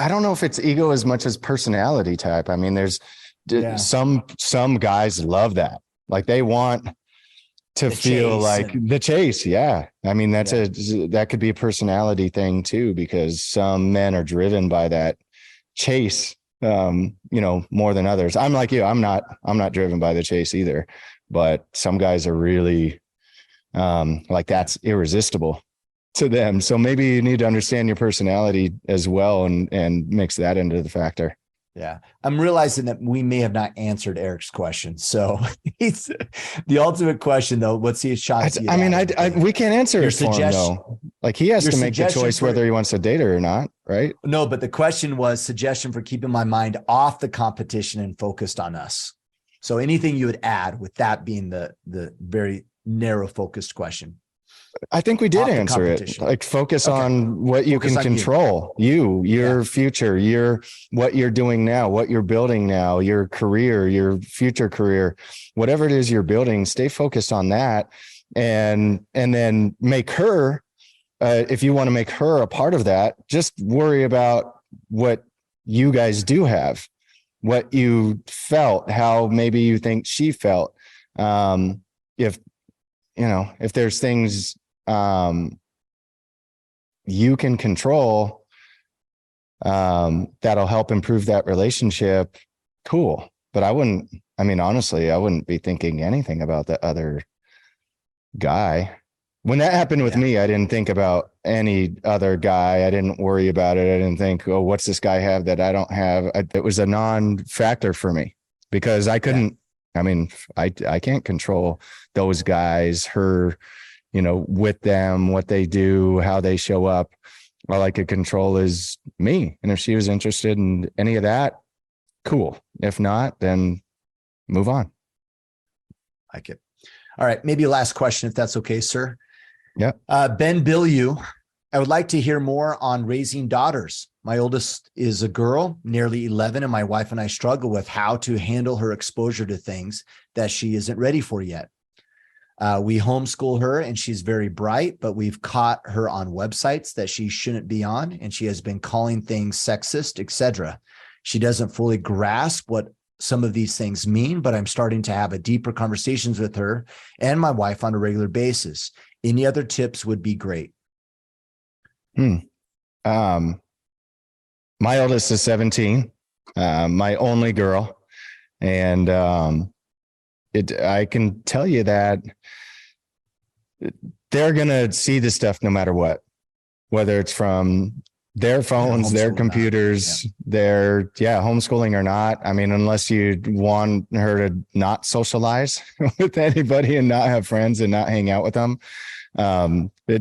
S2: don't know if it's ego as much as personality type. I mean, there's some guys love that. Like they want to feel like the chase. Yeah. I mean, that could be a personality thing too, because some men are driven by that chase, more than others. I'm like you, I'm not driven by the chase either, but some guys are really like that's irresistible to them. So maybe you need to understand your personality as well and mix that into the factor.
S1: Yeah. I'm realizing that we may have not answered Eric's question. So it's the ultimate question though. What's the shot?
S2: I mean, we can't answer it for him though. Like he has to make the choice whether he wants to date her or not. Right.
S1: No, but the question was suggestion for keeping my mind off the competition and focused on us. So anything you would add with that being the very narrow focused question?
S2: I think we did answer it. Like focus on what you can control, your future, what you're doing now, what you're building now, your career, your future career, whatever it is you're building, stay focused on that. And then make her, if you want to make her a part of that, just worry about what you guys do have, what you felt, how maybe you think she felt. If there's things you can control that'll help improve that relationship, cool. But honestly, I wouldn't be thinking anything about the other guy. When that happened with me, I didn't think about any other guy. I didn't worry about it. I didn't think, oh, what's this guy have that I don't have? It was a non-factor for me because I couldn't, I can't control those guys, her, with them, what they do, how they show up. All I could control is me. And if she was interested in any of that, cool. If not, then move on.
S1: Like it. All right. Maybe last question, if that's okay, sir.
S2: Yeah.
S1: Ben Billieu, I would like to hear more on raising daughters. My oldest is a girl, nearly 11, and my wife and I struggle with how to handle her exposure to things that she isn't ready for yet. We homeschool her and she's very bright, but we've caught her on websites that she shouldn't be on, and she has been calling things sexist, etc. She doesn't fully grasp what some of these things mean, but I'm starting to have a deeper conversations with her and my wife on a regular basis. Any other tips would be great.
S2: My oldest is 17, my only girl. And I can tell you that they're going to see this stuff no matter what, whether it's from their phones, their computers, their homeschooling or not. I mean, unless you want her to not socialize with anybody and not have friends and not hang out with them,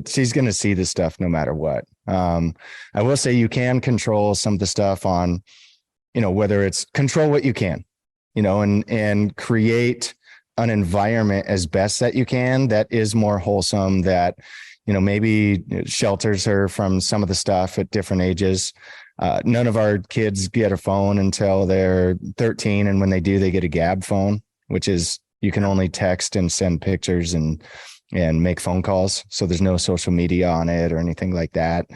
S2: she's going to see this stuff no matter what. I will say you can control some of the stuff on, whether it's control what you can, and create an environment as best that you can that is more wholesome, that maybe shelters her from some of the stuff at different ages. None of our kids get a phone until they're 13. And when they do, they get a Gab phone, which is you can only text and send pictures and make phone calls. So there's no social media on it or anything like that.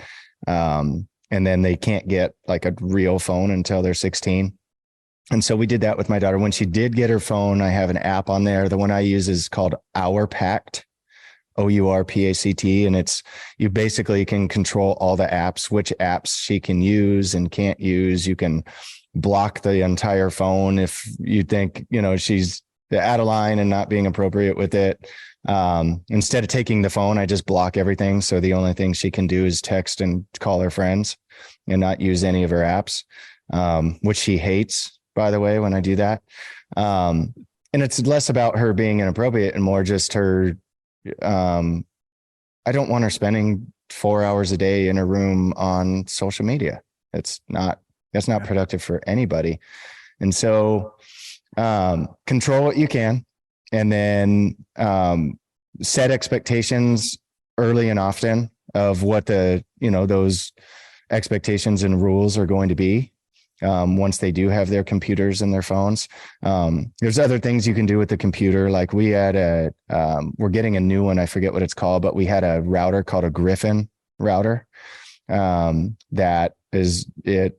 S2: And then they can't get like a real phone until they're 16. And so we did that with my daughter. When she did get her phone, I have an app on there. The one I use is called Our Pact. OURPACT, and you basically can control all the apps, which apps she can use and can't use. You can block the entire phone if you think, she's out of line and not being appropriate with it. Instead of taking the phone, I just block everything. So the only thing she can do is text and call her friends and not use any of her apps, which she hates, by the way, when I do that. And it's less about her being inappropriate and more just her, I don't want her spending 4 hours a day in a room on social media. That's not productive for anybody. And so, control what you can, and then, set expectations early and often of what those expectations and rules are going to be. Once they do have their computers and their phones, there's other things you can do with the computer. Like we had we're getting a new one. I forget what it's called, but we had a router called a Griffin router. It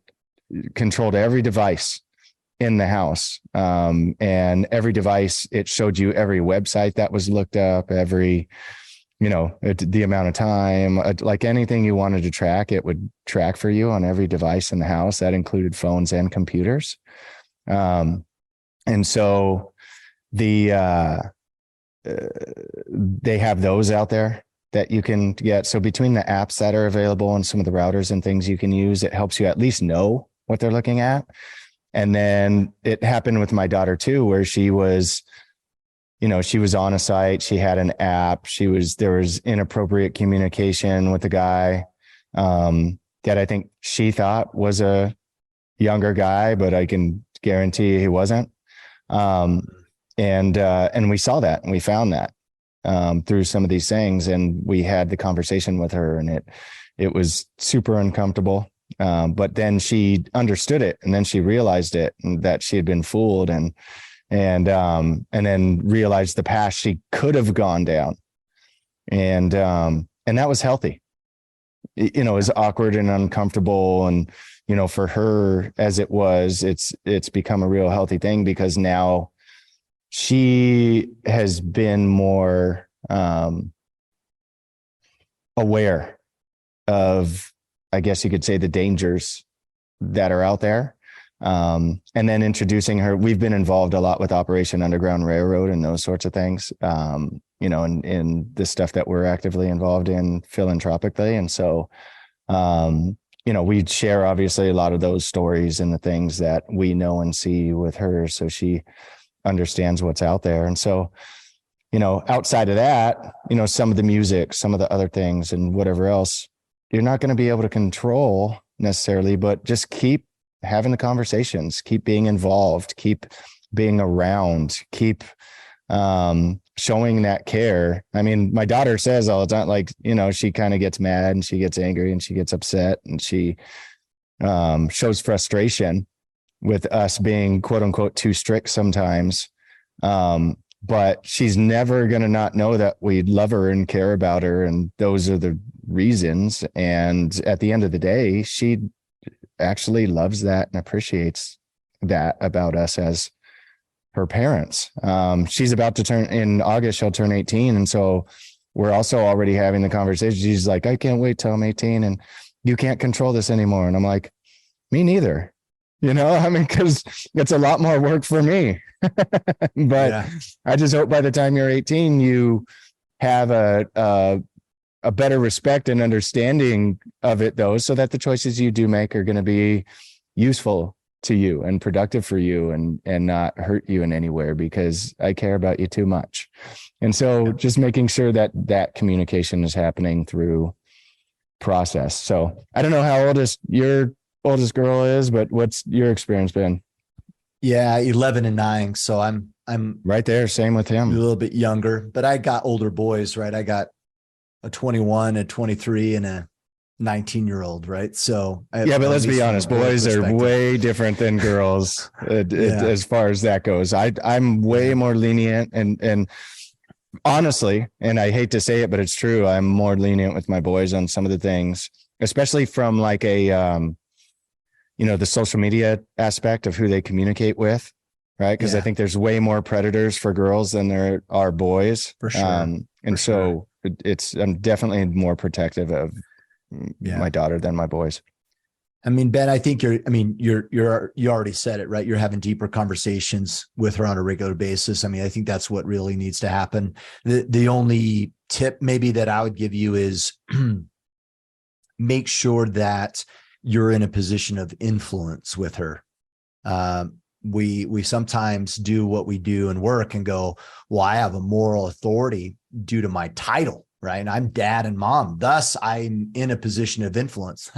S2: controlled every device in the house. And every device, it showed you every website that was looked up, the amount of time, like anything you wanted to track, it would track for you on every device in the house. That included phones and computers. And so they have those out there that you can get. So between the apps that are available and some of the routers and things you can use, it helps you at least know what they're looking at. And then it happened with my daughter too, where she was on a site, she had an app, there was inappropriate communication with a guy, that I think she thought was a younger guy, but I can guarantee he wasn't. And we saw that and we found that, through some of these things, and we had the conversation with her, and it was super uncomfortable. But then she understood it, and then she realized it, and that she had been fooled, and then realized the path she could have gone down. And that was healthy, as awkward and uncomfortable. And, for her as it was, it's become a real healthy thing, because now she has been more, aware of, I guess you could say, the dangers that are out there. And then introducing her, we've been involved a lot with Operation Underground Railroad and those sorts of things, and the stuff that we're actively involved in philanthropically. And so, we share obviously a lot of those stories and the things that we know and see with her. So she understands what's out there. And so, outside of that, some of the music, some of the other things and whatever else, you're not going to be able to control necessarily, but just keep having the conversations, keep being involved, keep being around, keep showing that care. I mean, my daughter says all the time, like, she kind of gets mad and she gets angry and she gets upset, and she shows frustration with us being quote unquote too strict sometimes. But she's never going to not know that we love her and care about her. And those are the reasons. And at the end of the day, she actually loves that and appreciates that about us as her parents. She's about to turn, in August, she'll turn 18. And so we're also already having the conversation. She's like, I can't wait till I'm 18 and you can't control this anymore. And I'm like, me neither. Because it's a lot more work for me. But yeah. I just hope by the time you're 18, you have a better respect and understanding of it, though, so that the choices you do make are going to be useful to you and productive for you, and not hurt you in anywhere, because I care about you too much. And so just making sure that communication is happening through process. So I don't know how your oldest girl is, but what's your experience been?
S1: Yeah, 11 and 9. So I'm
S2: right there. Same with him.
S1: A little bit younger, but I got older boys, right? I got a 21, a 23, and a 19-year-old, right? So
S2: but let's be honest, boys are way different than girls as far as that goes. I'm way more lenient, and honestly, and I hate to say it, but it's true, I'm more lenient with my boys on some of the things, especially from like a the social media aspect of who they communicate with, right? Because I think there's way more predators for girls than there are boys.
S1: For sure.
S2: I'm definitely more protective of my daughter than my boys.
S1: I mean, Ben, I think you already said it, right? You're having deeper conversations with her on a regular basis. I mean, I think that's what really needs to happen. The only tip maybe that I would give you is make sure that you're in a position of influence with her. We sometimes do what we do in work and go, well, I have a moral authority due to my title, right? And I'm dad and mom, thus I'm in a position of influence.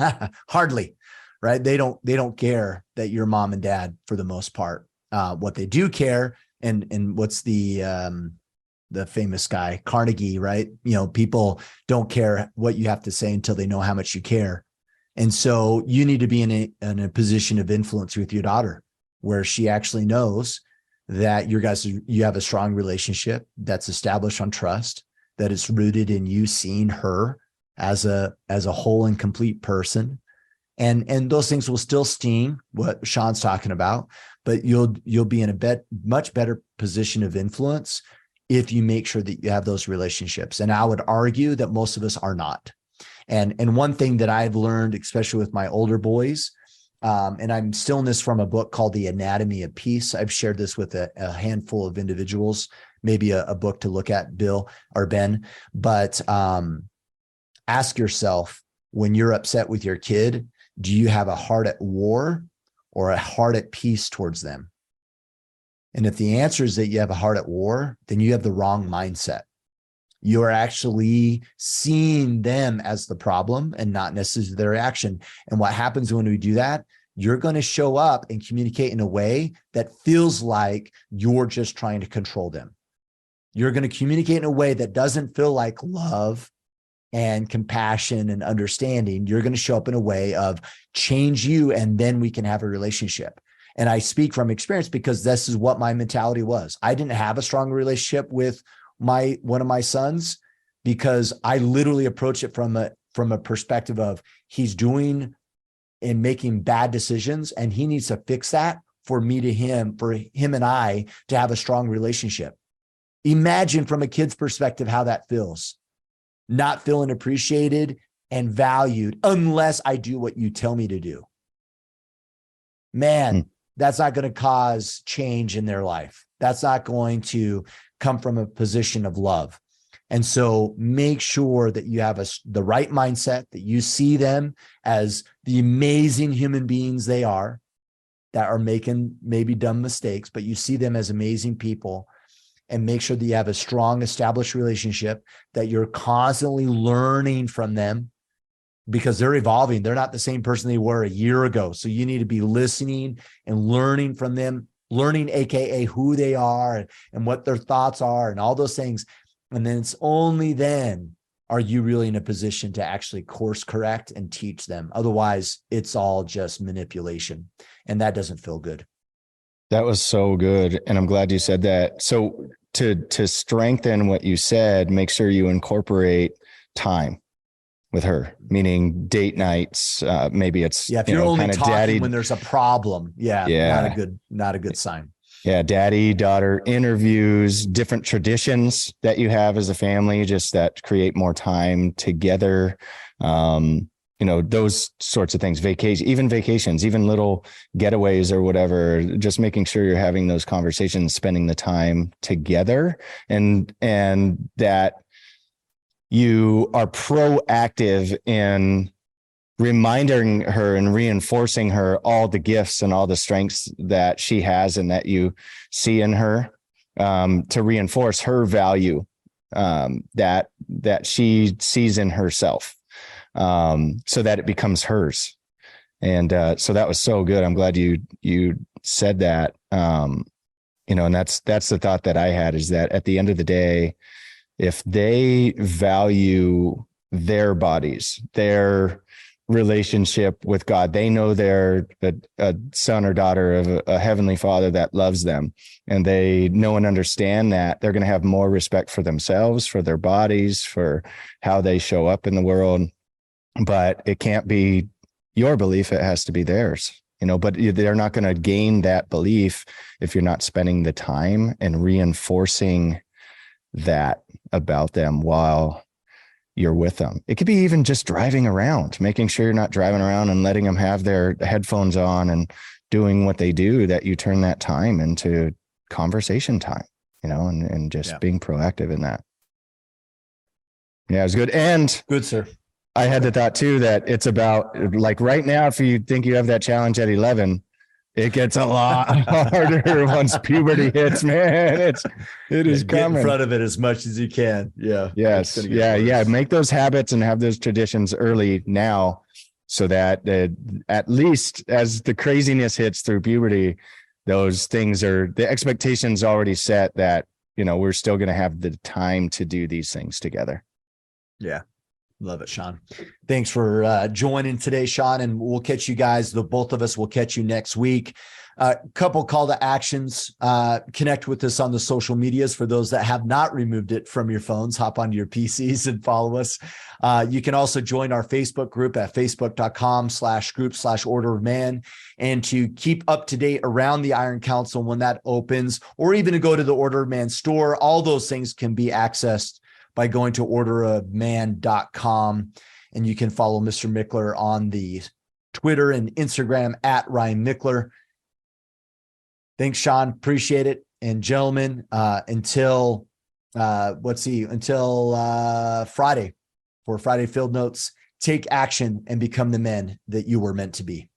S1: Hardly, right? They don't care that you're mom and dad for the most part. What they do care, and what's the famous guy, Carnegie, right? People don't care what you have to say until they know how much you care. And so you need to be in a position of influence with your daughter, where she actually knows that you have a strong relationship that's established on trust, that it's rooted in you seeing her as a whole and complete person. And those things will still sting, what Sean's talking about, but you'll be in a much better position of influence if you make sure that you have those relationships. And I would argue that most of us are not. And one thing that I've learned, especially with my older boys, and I'm stealing this from a book called The Anatomy of Peace. I've shared this with a handful of individuals, maybe a book to look at, Bill or Ben. But ask yourself, when you're upset with your kid, do you have a heart at war or a heart at peace towards them? And if the answer is that you have a heart at war, then you have the wrong mindset. You're actually seeing them as the problem and not necessarily their action. And what happens when we do that, you're going to show up and communicate in a way that feels like you're just trying to control them. You're going to communicate in a way that doesn't feel like love and compassion and understanding. You're going to show up in a way of change you, and then we can have a relationship. And I speak from experience because this is what my mentality was. I didn't have a strong relationship with one of my sons because I literally approach it from a perspective of he's doing and making bad decisions, and he needs to fix that for him and I to have a strong relationship. Imagine from a kid's perspective how that feels, not feeling appreciated and valued unless I do what you tell me to do. Man, that's not going to cause change in their life. That's not going to come from a position of love. And so make sure that you have the right mindset, that you see them as the amazing human beings they are, that are making maybe dumb mistakes, but you see them as amazing people, and make sure that you have a strong established relationship, that you're constantly learning from them because they're evolving. They're not the same person they were a year ago. So you need to be listening and learning from them, learning, AKA who they are and what their thoughts are and all those things. And then it's only then are you really in a position to actually course correct and teach them. Otherwise, it's all just manipulation, and that doesn't feel good.
S2: That was so good. And I'm glad you said that. So to strengthen what you said, make sure you incorporate time with her, meaning date nights. Maybe it's,
S1: if you're only talking
S2: daddy,
S1: when there's a problem. Not a good sign.
S2: Yeah. Daddy, daughter interviews, different traditions that you have as a family, just that create more time together. Those sorts of things, vacations, even little getaways or whatever, just making sure you're having those conversations, spending the time together, and that you are proactive in reminding her and reinforcing her all the gifts and all the strengths that she has and that you see in her, to reinforce her value, that she sees in herself. So that it becomes hers. And so that was so good. I'm glad you said that. And that's the thought that I had, is that at the end of the day, if they value their bodies, their relationship with God, they know they're a son or daughter of a heavenly Father that loves them, and they know and understand that, they're going to have more respect for themselves, for their bodies, for how they show up in the world. But it can't be your belief. It has to be theirs, but they're not going to gain that belief if you're not spending the time and reinforcing that about them while you're with them. It could be even just driving around, making sure you're not driving around and letting them have their headphones on and doing what they do, that you turn that time into conversation time, and just being proactive in that. Yeah, it was good. And
S1: Good, sir.
S2: I had the thought too, that it's about, like, right now, if you think you have that challenge at 11, it gets a lot harder once puberty hits, man. It is
S1: Get
S2: coming.
S1: in front of it as much as you can. Yeah.
S2: Yes. Yeah. Make those habits and have those traditions early now, so that at least as the craziness hits through puberty, those things the expectations already set, that, we're still going to have the time to do these things together.
S1: Yeah. Love it, Sean. Thanks for joining today, Sean. And we'll catch you guys. The both of us will catch you next week. Couple call to actions. Connect with us on the social medias. For those that have not removed it from your phones, hop onto your PCs and follow us. You can also join our Facebook group at facebook.com/group/Order of Man. And to keep up to date around the Iron Council when that opens, or even to go to the Order of Man store, all those things can be accessed by going to orderofman.com. And you can follow Mr. Mickler on the Twitter and Instagram at Ryan Mickler. Thanks, Sean. Appreciate it. And gentlemen, until Friday for Friday Field Notes, take action and become the men that you were meant to be.